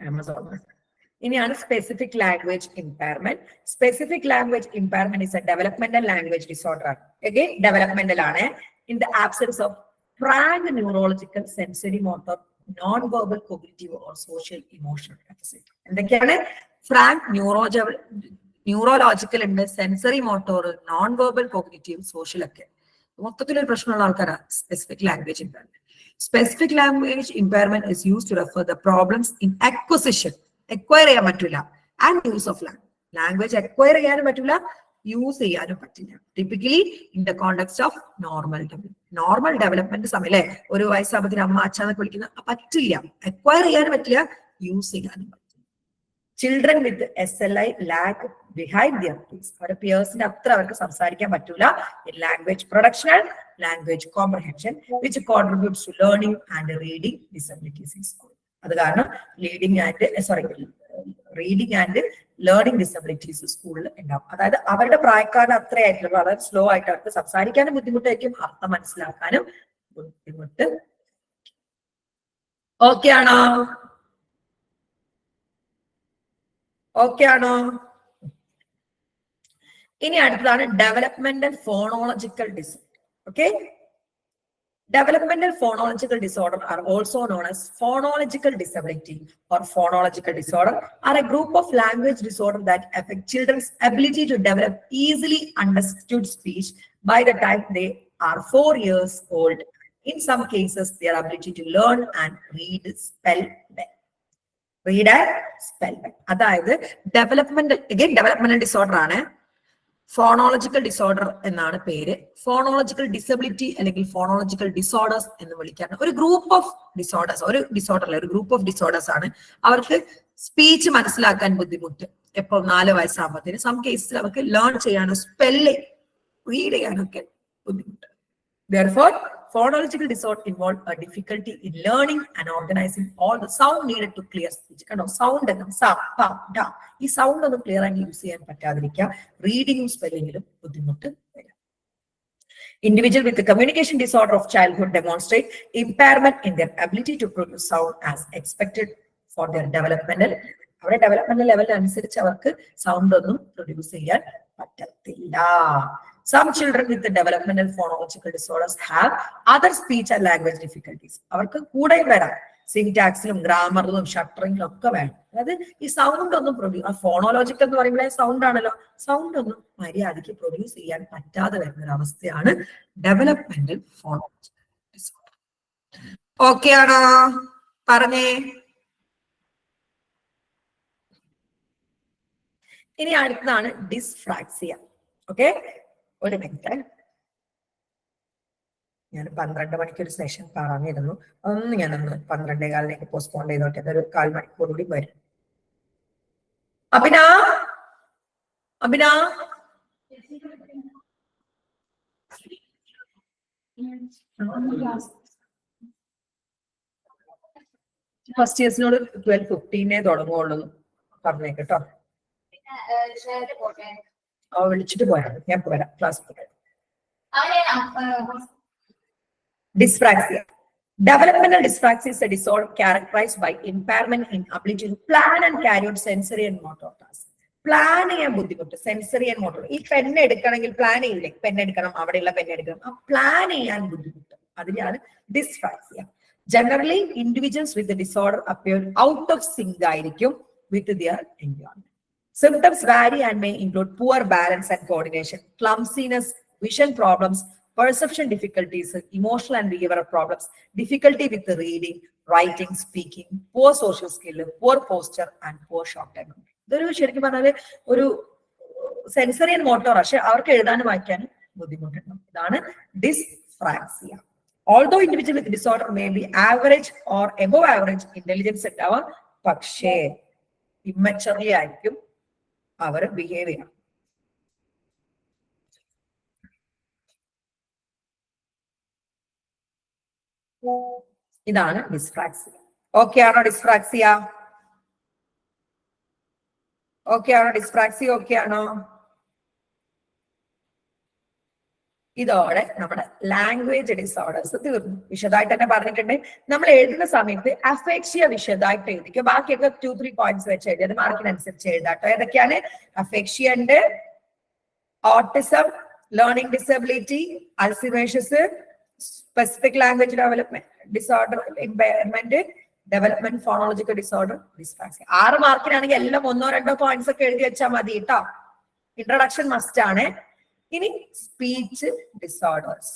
Amazon. ഇനിയാണ് specific language impairment. Specific language impairment is A developmental language disorder ആണ്. അഗൈൻ ഡെവലപ്മെന്റൽ ആണ്. In the absence of Frank neurological, sensory motor, non verbal, cognitive or social emotional deficit. എന്തൊക്കെയാണ്? Frank neurological ഉണ്ട്, sensory motor, non verbal, cognitive, social ഒക്കെ. മൊത്തത്തിലൊരു പ്രശ്നമുള്ള ആൾക്കാരാണ് specific language impairment. Specific language impairment is used to refer the problems in acquisition, acquire ചെയ്യാൻ പറ്റില്ല, and use of language acquire ചെയ്യാനും പറ്റില്ല, യൂസ് ചെയ്യാനും പറ്റില്ല. Typically in the context of normal development സമയല്ലേ, 1 വയസ്സാകുമ്പോൾ അമ്മ അച്ഛനൊക്കെ വിളിക്കുന്ന പറ്റില്ല, acquire ചെയ്യാനും പറ്റില്ല, യൂസ് ചെയ്യാനും പറ്റില്ല. Children with SLI lag behind their peers. അവരുടെ പിയേഴ്സിന്റെ അത്ര അവർക്ക് സംസാരിക്കാൻ പറ്റൂല. In language production and language comprehension, which contributes to learning and reading disabilities in school. അത് കാരണം റീഡിംഗ് ആൻഡ് ലേണിംഗ് ഡിസബിലിറ്റീസ് സ്കൂളിൽ ഉണ്ടാവും. അതായത് അവരുടെ പ്രായക്കാരുടെ അത്രയായിട്ടുള്ള വളരെ സ്ലോ ആയിട്ട് അവർക്ക് സംസാരിക്കാനും ബുദ്ധിമുട്ടായിരിക്കും, അർത്ഥം മനസ്സിലാക്കാനും ബുദ്ധിമുട്ട്. ഓക്കെ ആണോ? ഓക്കെ ആണോ? ഇനി അടുത്തതാണ് developmental phonological disorder. Okay, developmental phonological disorder are also known as phonological disability or phonological disorder, are a group of language disorder that affect children's ability to develop easily understood speech by the time they are 4 years old. In some cases, their ability to learn and read spell well. Read and spell well. അതായത് developmental disorder ആണ്. Phonological disorder എന്നാണ് പേര്. Phonological disability അല്ലെങ്കിൽ phonological disorders എന്ന് വിളിക്കാൻ ഒരു group of disorders, ഒരു disorder ഒരു ഗ്രൂപ്പ് ഓഫ് ഡിസോർഡേഴ്സ് ആണ്. അവർക്ക് സ്പീച്ച് മനസ്സിലാക്കാൻ ബുദ്ധിമുട്ട് എപ്പോൾ 4 വയസ്സാകുമ്പോഴത്തേന്. സം കേസിൽ അവർക്ക് ലേൺ ചെയ്യാനോ സ്പെല്ലിംഗ് റീഡ് ചെയ്യാനൊക്കെ ബുദ്ധിമുട്ട്. Therefore, phonological disorder involve a difficulty in learning and organizing all the sound needed to clear speech. കണ്ടോ, സൗണ്ട് ഈ സൗണ്ട് ഒന്നും ക്ലിയർ ആയി യൂസ് ചെയ്യാൻ പറ്റാതിരിക്കുക, റീഡിങ്ങും സ്പെല്ലിങ്ങിലും ബുദ്ധിമുട്ട് വരാം. Individuals with the communication disorder of childhood demonstrate impairment in their ability to produce sound as expected for their developmental. അവരുടെ developmental level അനുസരിച്ച് അവർക്ക് സൗണ്ട് ഒന്നും പ്രൊഡ്യൂസ് ചെയ്യാൻ പറ്റത്തില്ല. Some children with the developmental phonological disorders have other speech and language difficulties. അവർക്ക് കൂടെ വരാം, സിൻടാക്സിലും ഗ്രാമറിലും ഷട്ടറിങ്ങിലും ഒക്കെ വേണം. അതായത് ഈ സൗണ്ട് ഒന്നും പ്രൊഡ്യൂസ്, ഫോണോളജിക്കൽ എന്ന് പറയുമ്പോഴേ സൗണ്ട് ആണല്ലോ, സൗണ്ട് ഒന്നും മര്യാദയ്ക്ക് പ്രൊഡ്യൂസ് ചെയ്യാൻ പറ്റാതെ വരുന്ന ഒരു അവസ്ഥയാണ് ഡെവലപ്മെന്റൽ ഫോണോളജിക്കൽ ഡിസോർഡർ. ഓക്കെ ആണോ? പറഞ്ഞേ. ഇനി അടുത്തതാണ് ഡിസ്ഫ്രാക്സിയ. ഓക്കെ, ഒരു മിനിറ്റ്, ഞാൻ 12 മണിക്കൊരു സെഷൻ പറഞ്ഞിരുന്നു, ഞാനൊന്ന് 12:15 പോസ്റ്റ്പോൺ ചെയ്തോട്ടെ. അതൊരു 1/4 മണിക്കൂർ കൂടി വരും. Abhina? Abhina? First years 12:15 തുടങ്ങുള്ളൂ പറഞ്ഞേട്ടോ. വിളിച്ചിട്ട് പോയാൽ ഞാൻ പോരാ ക്ലാസ് പോരാ. Dyspraxia. Developmental dyspraxia is a disorder characterized by impairment in ability to plan and carry out sensory and motor tasks. Plan ചെയ്യാൻ ബുദ്ധിമുട്ട്, സെൻസറി ആൻഡ് മോട്ടോർ. ഈ പെൻ എടുക്കണമെങ്കിൽ പ്ലാൻ ചെയ്യില്ലേ, പെൻ എടുക്കണം, അവിടെയുള്ള പെൻ എടുക്കണം, ആ പ്ലാൻ ചെയ്യാൻ ബുദ്ധിമുട്ട്, അതിനാണ് ഡിസ്ഫ്രാക്സിയ. Generally, individuals with the disorder appear out of sync ആയിരിക്കും with their environment. Symptoms vary and may include poor balance and coordination, clumsiness, vision problems, perception difficulties, emotional and behavioral problems, difficulty with the reading, writing, speaking, poor social skill, poor posture, and poor short-term memory. ഇതൊരു ശരിക്കും പറഞ്ഞാല് ഒരു sensory and motor, പക്ഷെ അവർക്ക് എഴുതാനും വായിക്കാനും ബുദ്ധിമുട്ടുണ്ടാവും. ഇതാണ് ഡിസ്ഫ്രാക്സിയ. Although individual with disorder may be average or above average intelligence ഉണ്ടാവാം, പക്ഷേ ഇമ്മച്ചുറലി ആയിരിക്കും അവർ ബിഹേവ് ചെയ്യാം. ഇതാണ് ഡിസ്ഫ്രാക്സിയ. ഓക്കെ ആണോ ഡിസ്ഫ്രാക്സിയ? ഓക്കെ ആണോ ഡിസ്ഫ്രാക്സിയ? ഓക്കെ ആണോ? ഇതോടെ നമ്മുടെ ലാംഗ്വേജ് ഡിസോർഡേഴ്സ് തീർന്നു. വിശദമായിട്ട് തന്നെ പറഞ്ഞിട്ടുണ്ട്. നമ്മൾ എഴുതുന്ന സമയത്ത് അഫേക്ഷ്യ വിശദമായിട്ട് എഴുതിക്കും. ബാക്കിയൊക്കെ 2-3 പോയിന്റ്സ് വെച്ച് എഴുതി, അത് മാർക്കിനനുസരിച്ച് എഴുതാട്ടോ. ഏതൊക്കെയാണ്? അഫേക്ഷ്യ ഉണ്ട്, autism, learning disability, Alzheimer's, specific language development disorder, impairment, development phonological disorder, dyspraxia. 6 മാർക്കിനാണെങ്കിൽ എല്ലാം 1-2 പോയിന്റ്സ് ഒക്കെ എഴുതി വെച്ചാൽ മതി കേട്ടോ. ഇൻട്രൊഡക്ഷൻ മസ്റ്റ് ആണ്. ഇനി speech disorders.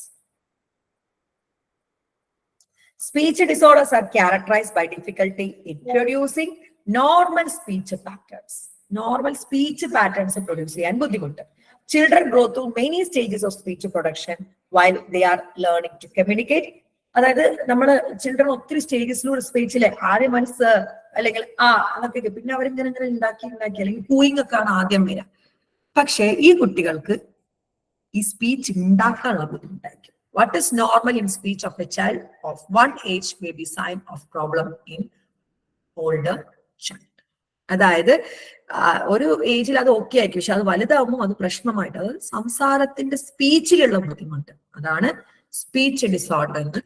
Speech disorders are characterized by difficulty in producing normal speech patterns. Normal speech patterns produce ചെയ്യാൻ ബുദ്ധിമുട്ട്. Children go through many stages of speech production while they are learning to communicate. അതായത് നമ്മള് children ഒത്തിരി സ്റ്റേജസിലൂടെ സ്പീച്ചിലെ ആദ്യം മനസ്സ് അല്ലെങ്കിൽ അതൊക്കെ, പിന്നെ അവരിങ്ങനെ ഉണ്ടാക്കി അല്ലെങ്കിൽ കൂയിങ് ഒക്കെ ആണ് ആദ്യം വരിക. പക്ഷേ ഈ കുട്ടികൾക്ക് ഈ സ്പീച്ച് ഉണ്ടാക്കാനുള്ള ബുദ്ധിമുട്ടായിരിക്കും. What is normal in speech of a child of one age may be sign of problem in older child. അതായത് ഒരു ഏജിൽ അത് ഓക്കെ ആയിരിക്കും, പക്ഷെ അത് വലുതാവുമ്പോൾ അത് പ്രശ്നമായിട്ട്, അത് സംസാരത്തിന്റെ സ്പീച്ചിലുള്ള ബുദ്ധിമുട്ട്, അതാണ് സ്പീച്ച് ഡിസോർഡർ എന്ന്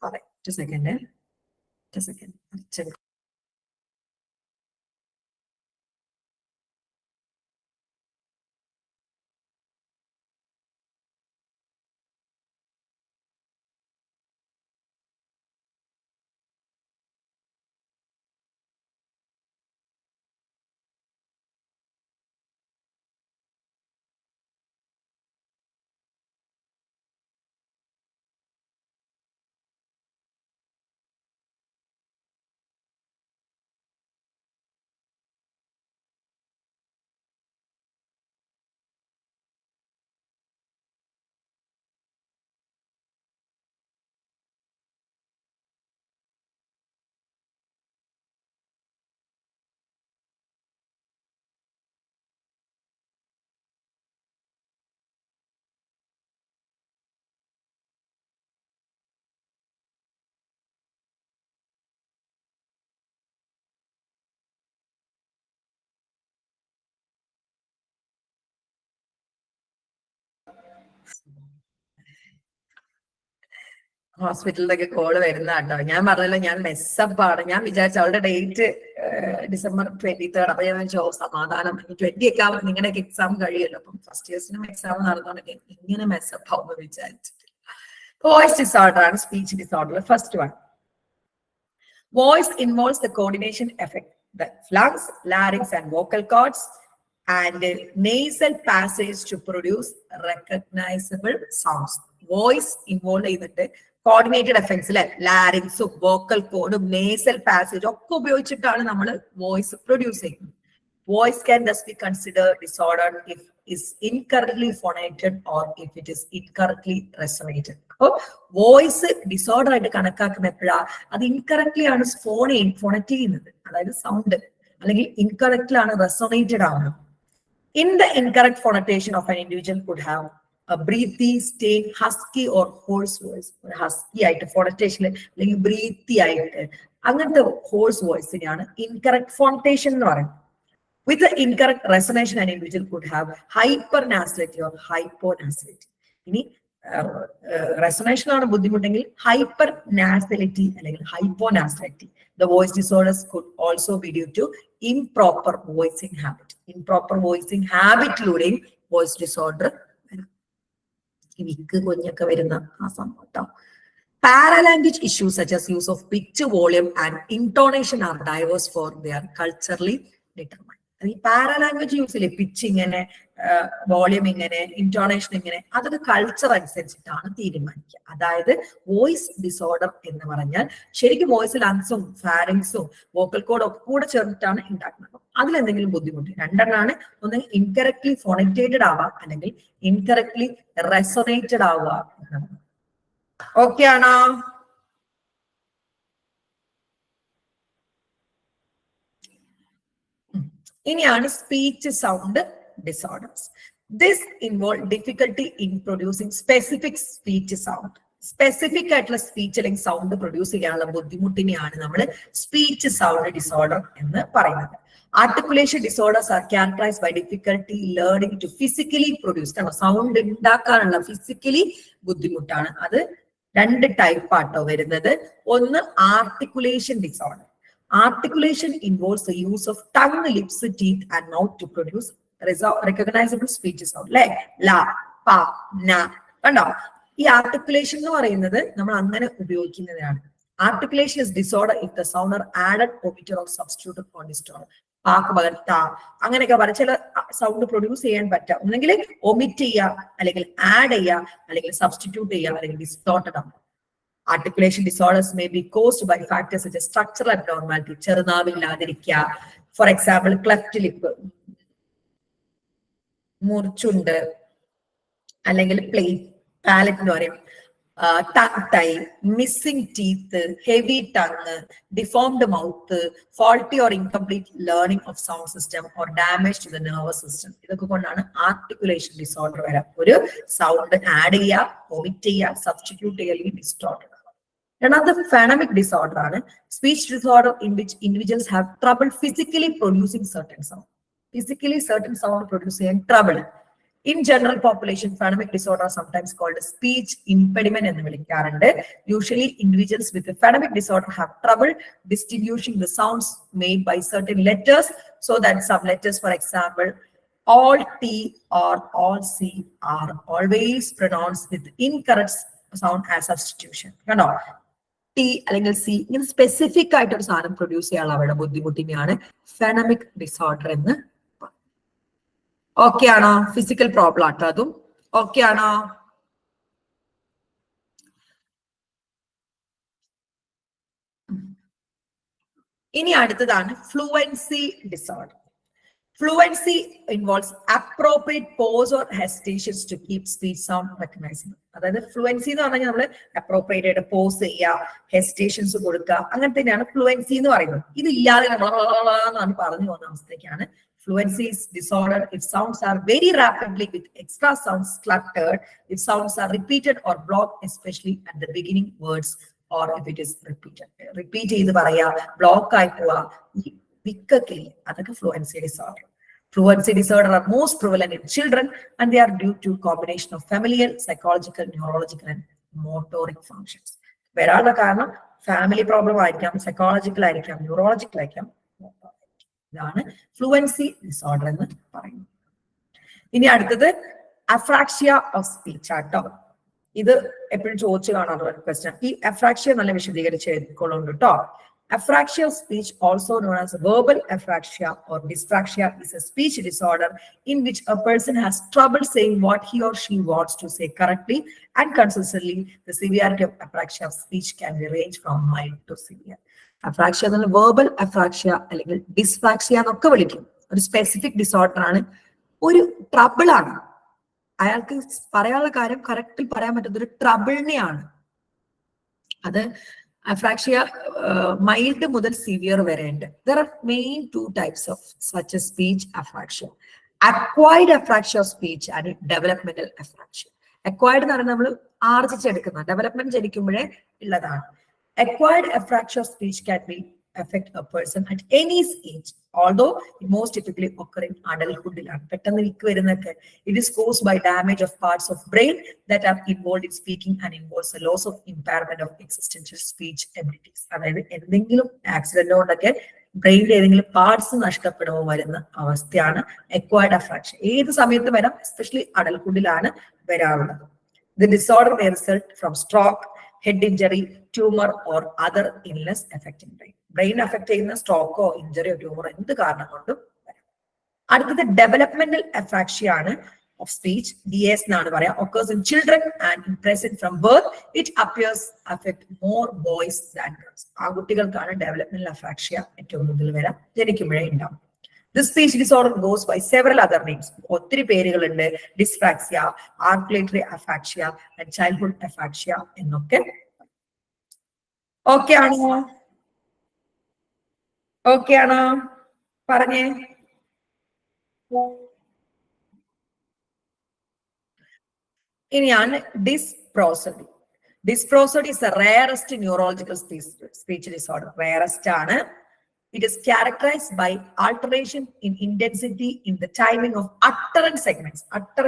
പറയാം. സെക്കൻഡ് ഹോസ്പിറ്റലിലൊക്കെ കോള് വരുന്ന കേട്ടോ. ഞാൻ പറഞ്ഞല്ലോ ഞാൻ മെസ്സപ്പാണ്. ഞാൻ വിചാരിച്ചു അവളുടെ ഡേറ്റ് December 23rd. അപ്പൊ ഞാൻ സമാധാനം 20 ഒക്കെ ആവുമ്പോൾ നിങ്ങളുടെയൊക്കെ എക്സാം കഴിയുമല്ലോ. അപ്പം ഫസ്റ്റ് ഇയേഴ്സിനും എക്സാം നടന്നുകൊണ്ടൊക്കെ ഇങ്ങനെ മെസ്സപ്പ് ആവുമ്പോൾ വിചാരിച്ചിട്ട്. വോയിസ് ഡിസോർഡർ ആണ് speech disorder. First one, voice involves the coordination effect the lungs, larynx and vocal cords and nasal passage to produce recognizable sounds. Voice involve ചെയ്തിട്ട് കോർഡിനേറ്റഡ് എഫക്ട്സ് അല്ലെ, ലാരിങ്സും vocal കോഡും nasal passage ഒക്കെ ഉപയോഗിച്ചിട്ടാണ് നമ്മൾ voice produce ചെയ്യുന്നത്. Voice can thus be considered disordered if is incorrectly phonated or if it is incorrectly resonated. അപ്പോൾ voice disorder ആയിട്ട് കണക്കാക്കുന്ന എപ്പോഴാ? അത് ഇൻകറക്ട്ലി ആണ് ഫോണറ്റ് ചെയ്യുന്നത്, അതായത് സൗണ്ട് അല്ലെങ്കിൽ ഇൻകറക്റ്റിലാണ് റെസൊണേറ്റഡ് ആവുന്നത്. In the incorrect phonetation of an individual could have a breathy, strained, husky or hoarse voice. Husky ആയിട്ട് phonetation അല്ലെങ്കിൽ breathy ആയിട്ട് അങ്ങനത്തെ hoarse voice നെയാണ് incorrect phonetation എന്ന് പറയുന്നത്. With the incorrect resonation, an individual could have hypernasality or hyponasality. ഇനി resonation ആണ് ബുദ്ധിമുട്ടെങ്കിൽ hypernasality അല്ലെങ്കിൽ hyponasality. The voice disorders could also be due to improper voicing habit. Improper voicing habit-ലൂടെയും voice disorder വരാം. വിക്ക് കുഞ്ഞൊക്കെ വരുന്ന ആ സംഭവം. Paralanguage issues such as use of pitch, volume and intonation are diverse for their culturally determined. ഈ പാരാലാംഗ്വേജ് യൂസിലെ pitch ഇങ്ങനെ, volume ഇങ്ങനെ, ഇൻറ്റോണേഷൻ ഇങ്ങനെ, അതൊക്കെ culture അനുസരിച്ചിട്ടാണ് തീരുമാനിക്കുക. അതായത് വോയിസ് ഡിസോർഡർ എന്ന് പറഞ്ഞാൽ ശരിക്കും വോയിസിൽ ലങ്സും ഫാരിങ്സും വോക്കൽ കോഡും ഒക്കെ കൂടെ ചേർന്നിട്ടാണ് ഉണ്ടാക്കുന്നത്. അതിലെന്തെങ്കിലും ബുദ്ധിമുട്ട് രണ്ടെണ്ണാണ്. ഒന്ന് ഇൻകറക്ട്ലി ഫോണറ്റേറ്റഡ് ആവാം, അല്ലെങ്കിൽ ഇൻകറക്ട്ലി റെസൊനേറ്റഡ് ആവുക. ഓക്കെ ആണോ? ഇനിയാണ് speech sound disorders. This involve difficulty in producing specific speech sound. Specific ആയിട്ടുള്ള സ്പീച്ച് അല്ലെങ്കിൽ സൗണ്ട് പ്രൊഡ്യൂസ് ചെയ്യാനുള്ള ബുദ്ധിമുട്ടിനെയാണ് നമ്മൾ സ്പീച്ച് സൗണ്ട് ഡിസോർഡർ എന്ന് പറയുന്നത്. Articulation disorders are characterized by difficulty learning to physically produce. കാരണം സൗണ്ട് ഉണ്ടാക്കാനുള്ള ഫിസിക്കലി ബുദ്ധിമുട്ടാണ്. അത് രണ്ട് ടൈപ്പ് ആട്ടോ വരുന്നത്. ഒന്ന് articulation disorder. Articulation involves the use of tongue, lips, teeth and mouth to produce recognizable speech sound. Like la, pa, na. കണ്ടോ? ഈ ആർട്ടിക്കുലേഷൻ എന്ന് പറയുന്നത് നമ്മൾ അങ്ങനെ ഉപയോഗിക്കുന്നതാണ്. Articulation is disorder if the sound are added, omitted or substituted or distorted. പാക്ക് പകരം താ അങ്ങനെയൊക്കെ പറയും. ചില സൗണ്ട് പ്രൊഡ്യൂസ് ചെയ്യാൻ പറ്റാം. ഒന്നെങ്കിൽ ഒമിറ്റ് ചെയ്യുക, അല്ലെങ്കിൽ ആഡ് ചെയ്യുക, അല്ലെങ്കിൽ സബ്സ്റ്റിറ്റ്യൂട്ട് ചെയ്യുക, അല്ലെങ്കിൽ ഡിസ്റ്റോർട്ടഡ് ആണ്. Articulation disorders may be caused by factors such as structural abnormality, ചെറുനാവില്ലാതിരിക്കുക, ഫോർ എക്സാമ്പിൾ ക്ലെഫ്റ്റ് ലിപ്പ്, മുറിച്ചുണ്ട്, അല്ലെങ്കിൽ പാലറ്റ് എന്ന് പറയും, tongue tie, missing teeth, heavy tongue, deformed mouth, faulty or incomplete learning of sound system or damage to the nervous system. ഇതൊക്കെ കൊണ്ടാണ് articulation disorder വരാം. ഒരു sound add ചെയ്യുക, ഒമിറ്റ് ചെയ്യുക, സബ്സ്റ്റിറ്റ്യൂട്ട് ചെയ്യുക, അല്ലെങ്കിൽ ഡിസ്റ്റോർട്ട്. Another phonemic disorder ആണ് speech disorder in which individuals have trouble physically producing certain sound. Physically certain sound produce ചെയ്യാൻ trouble. In general population, phonemic disorder are sometimes called a speech impediment എന്ന് വിളിക്കാറുണ്ട്. Usually individuals with a phonemic disorder have trouble distinguishing the sounds made by certain letters, so that some letters, for example, all T or all C are always pronounced with incorrect sound as substitution. കണ്ടോ? T അല്ലെങ്കിൽ C ഇങ്ങനെ specific ആയിട്ട് ഒരു സാധനം produce ചെയ്യാനുള്ള അവരുടെ ബുദ്ധിമുട്ടിനെയാണ് ഫെനമിക് disorder എന്ന്. Okay ആണോ? ഫിസിക്കൽ പ്രോബ്ലം ആട്ടോ അതും. ഓക്കെ ആണോ? ഇനി അടുത്തതാണ് fluency disorder. Fluency involves appropriate pause or hesitations to keep speech sound recognizable. അതായത് ഫ്ലുവൻസി എന്ന് പറഞ്ഞാൽ നമ്മൾ അപ്രോപ്രിയേറ്റ് ആയിട്ട് പോസ് ചെയ്യുക, ഹെസിറ്റേഷൻസ് കൊടുക്കുക, അങ്ങനെ തന്നെയാണ് ഫ്ലുവൻസി എന്ന് പറയുന്നത്. ഇതില്ലാതെ നമ്മൾ പറഞ്ഞു പോകുന്ന അവസ്ഥയ്ക്കാണ് fluency is disorder if sounds are very rapidly with extra sounds cluttered, if sounds are repeated or blocked, especially at the beginning words, or if it is repeated. Repeat ചെയ്ത് പറയാ, ബ്ലോക്ക് ആയി പോവാ, വിക്കക്കില്ല, അതൊക്കെ fluency disorder. Fluency disorder are most prevalent in children, and they are due to combination of familial, psychological, neurological and motoric functions. വരാനുള്ള കാരണം family problem ആയിരിക്കാം, psychological ആയിരിക്കാം, neurological ആയിരിക്കാം. ഇതാണ് ഫ്ലുവൻസി ഡിസോർഡർ എന്ന് പറയുന്നത്. ഇനി അടുത്തത് അഫ്രാക്ഷ്യ ഓഫ് സ്പീച്ച് ആട്ടോ. ഇത് എപ്പോഴും ചോദിച്ചു കാണാറുള്ള ക്വസ്റ്റ്യൻ. ഈ അഫ്രാക്ഷ്യ നല്ല വിശദീകരിച്ച് എഴുതിക്കൊള്ളുന്നുണ്ട് കേട്ടോ. Apraxia of speech, also known as verbal apraxia or dyspraxia, is a speech disorder in which a person has trouble saying what he or she wants to say correctly and consistently. The severity of apraxia of speech can be ranged from mild to severe. Apraxia is verbal apraxia അല്ലെങ്കിൽ dyspraxia എന്നൊക്കെ വിളിക്കും. ഒരു specific disorder ആണ്. ഒരു trouble ആണ്. അയാൾക്ക് പറയാനുള്ള കാര്യം കറക്റ്റിൽ പറയാൻ പറ്റുന്ന ഒരു ട്രബിളിനെയാണ്. അത് Apraxia, mild mudal severe variant. There are main two types of such a speech apraxia. Acquired apraxia of speech and developmental apraxia. Acquired എന്ന് പറഞ്ഞാൽ നമ്മൾ ആർജിച്ചെടുക്കുന്ന ഡെവലപ്മെന്റ് ജനിക്കുമ്പോഴേ ഉള്ളതാണ്. Acquired apraxia of speech can be affect a person at any age, although it most typically occur in adulthood. It is caused by damage of parts of brain that are involved in speaking and involves a loss of impairment of existential speech abilities. അതായത് എന്തെങ്കിലും accident കൊണ്ടൊക്കെ ബ്രെയിനിൽ ഏതെങ്കിലും parts നഷ്ടപ്പെടുമ്പോൾ വരുന്ന അവസ്ഥയാണ് acquired apraxia. ഏത് സമയത്ത് വരാം, എസ്പെഷ്യലി അഡൽഹുഡിലാണ് വരാറുള്ളത്. The disorder may result from stroke, head injury, tumor or other illness affecting brain. Brain affect ചെയ്യുന്ന സ്ട്രോക്കോ ഇഞ്ചറിയോ ട്യൂമറോ എന്ത് കാരണം കൊണ്ടും വരാം. അടുത്തത് ഡെവലപ്മെന്റൽ അഫ്രാക്ഷ്യ ആണ് ഓഫ് സ്പീച്ച്, DS എന്നാണ് പറയാം. occurs in children and in present from birth. It appears affect more boys than girls. ആൺകുട്ടികൾക്കാണ് ഡെവലപ്മെന്റൽ അഫ്രാക്ഷ്യ ഏറ്റവും കൂടുതൽ വരാം, ജനിക്കുമ്പോഴേ ഉണ്ടാവും. This speech disorder goes by several other names. ഒത്തിരി പേരുകളുണ്ട്. Dyspraxia, articulatory aphaxia and childhood aphaxia എന്നൊക്കെ. Okay ആണോ? Okay ആണോ? പറഞ്ഞേ. ഇനിയാണ് dysprosody. Dysprosody is the rarest neurological speech disorder. Rarest ആണ്. It is characterized by alteration in intensity in the timing of utterance segments. Utter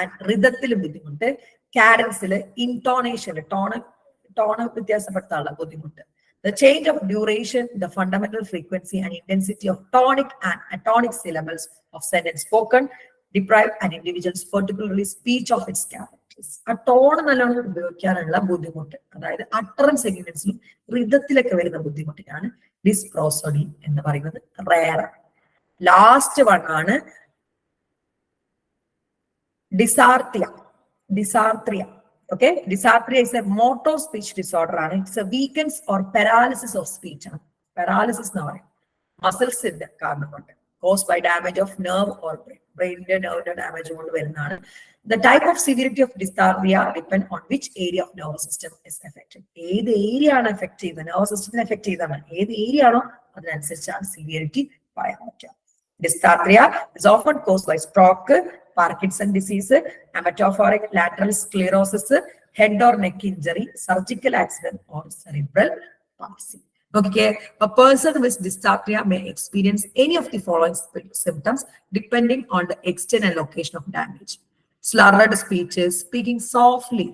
and rhythmത്തിലും ബുദ്ധിമുട്ട്, കാഡൻസില്, ഇൻടോണേഷനില്, tone വ്യത്യാസപ്പെടുത്താനുള്ള ബുദ്ധിമുട്ട്. The change of duration, the fundamental frequency and intensity of tonic and atonic syllables of sentence spoken deprive an individual's particularly speech of its characters. ആ tone നല്ലോണം ഉപയോഗിക്കാനുള്ള ബുദ്ധിമുട്ട്, അതായത് utterance സെഗ്മെന്റ്സിലും റിതത്തിലൊക്കെ വരുന്ന ബുദ്ധിമുട്ടിനാണ് ഡിസ്പ്രോസോഡി എന്ന് പറയുന്നത്. റയർ. ലാസ്റ്റ് വൺ ആണ് ഡിസാർട്രിയ. ഡിസാർട്രിയ. Okay, dysarthria is a motor speech disorder. It's a weakness or paralysis of speech. Paralysis na parayum. Muscles in the karanam caused by damage of nerve or brain nerve damage kondu varunnaanu. The type of severity of dysarthria depend on which area of nervous system is affected. Ed area aanu affect cheytha nervous system affect cheythana ed area ano adanusarichana severity parayan pattum. Dysarthria is often caused by stroke, Parkinson disease, hematophoric lateral sclerosis, head or neck injury, surgical accident, or cerebral palsy. Okay, a person with dysarthria may experience any of the following symptoms depending on the extent and location of damage. Slurred speeches, speaking softly,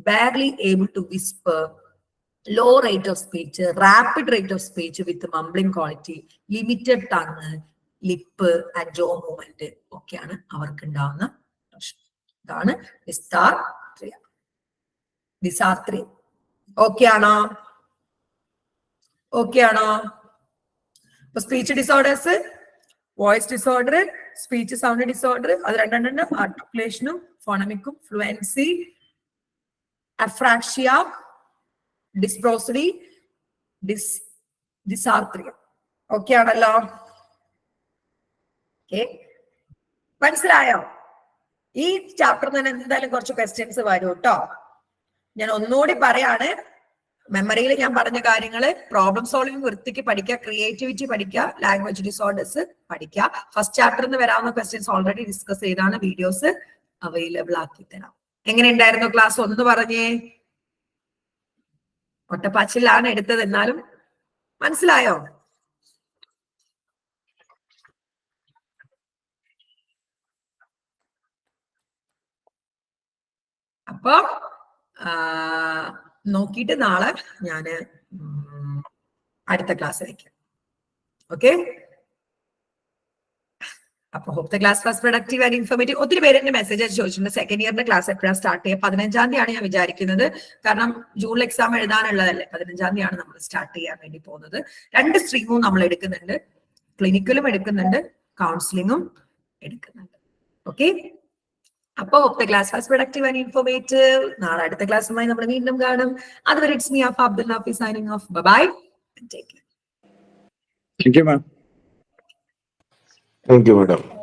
barely able to whisper, low rate of speech, rapid rate of speech with mumbling quality, limited tongue, lip and jaw movement ഒക്കെയാണ് അവർക്ക് ഉണ്ടാവുന്ന പ്രശ്നം. ഇതാണ് ഡിസാർട്രിയ. ഡിസാർട്രിയ. Okay ആണോ? Okay ആണോ? ഇപ്പൊ speech disorders, voice disorder, speech sound disorder, അത് രണ്ടെണ്ണം ആർട്ടിക്കുലേഷനും ഫോണമിക്കും, ഫ്ലുവൻസി, അഫ്രാക്ഷ്യ, ഡിസ്പ്രോസഡി, ഡിസാർട്രിയ. ഓക്കെ ആണല്ലോ? മനസ്സിലായോ? ഈ ചാപ്റ്ററിൽ നിന്ന് എന്തായാലും കുറച്ച് ക്വസ്റ്റ്യൻസ് വരും കേട്ടോ. ഞാൻ ഒന്നുകൂടി പറയാണ്, മെമ്മറിയിൽ ഞാൻ പറഞ്ഞ കാര്യങ്ങള്, പ്രോബ്ലം സോൾവിംഗ് വൃത്തിക്ക് പഠിക്കുക, ക്രിയേറ്റിവിറ്റി പഠിക്കുക, ലാംഗ്വേജ് ഡിസോർഡേഴ്സ് പഠിക്കുക. ഫസ്റ്റ് ചാപ്റ്ററിൽ നിന്ന് വരാവുന്ന ക്വസ്റ്റ്യൻസ് ഓൾറെഡി ഡിസ്കസ് ചെയ്താണ്, വീഡിയോസ് അവൈലബിൾ ആക്കി തരാം. എങ്ങനെ ഉണ്ടായിരുന്നു ക്ലാസ്? ഒന്ന് പറഞ്ഞേ. ഒട്ടപ്പാച്ചിലാണ് എടുത്തത്, എന്നാലും മനസ്സിലായോ? അപ്പൊ നോക്കിയിട്ട് നാളെ ഞാന് അടുത്ത ക്ലാസ് വയ്ക്കാം. ഓക്കെ, അപ്പൊ hope the class was productive and informative. ഒത്തിരി പേര് എന്റെ മെസ്സേജ് ചോദിച്ചിട്ടുണ്ട് സെക്കൻഡ് ഇയറിന്റെ ക്ലാസ് എപ്പോഴാണ് സ്റ്റാർട്ട് ചെയ്യുക. 15-ാം തീയതിയാണ് ഞാൻ വിചാരിക്കുന്നത്, കാരണം ജൂണിൽ എക്സാം എഴുതാനുള്ളതല്ലേ. 15-ാം തീയതിയാണ് നമ്മൾ സ്റ്റാർട്ട് ചെയ്യാൻ വേണ്ടി പോകുന്നത്. 2 സ്ട്രീമും നമ്മൾ എടുക്കുന്നുണ്ട്, ക്ലിനിക്കലും എടുക്കുന്നുണ്ട്, കൗൺസിലിങ്ങും എടുക്കുന്നുണ്ട്. ഓക്കെ, അപ്പൊ hope the class was productive and informative. നാളെ അടുത്ത ക്ലാസ്സുമായി നമ്മൾ വീണ്ടും കാണും. അതുവരെ it's me Abdul Nafi signing off. Bye and take care. Thank you, ma'am. Thank you, madam.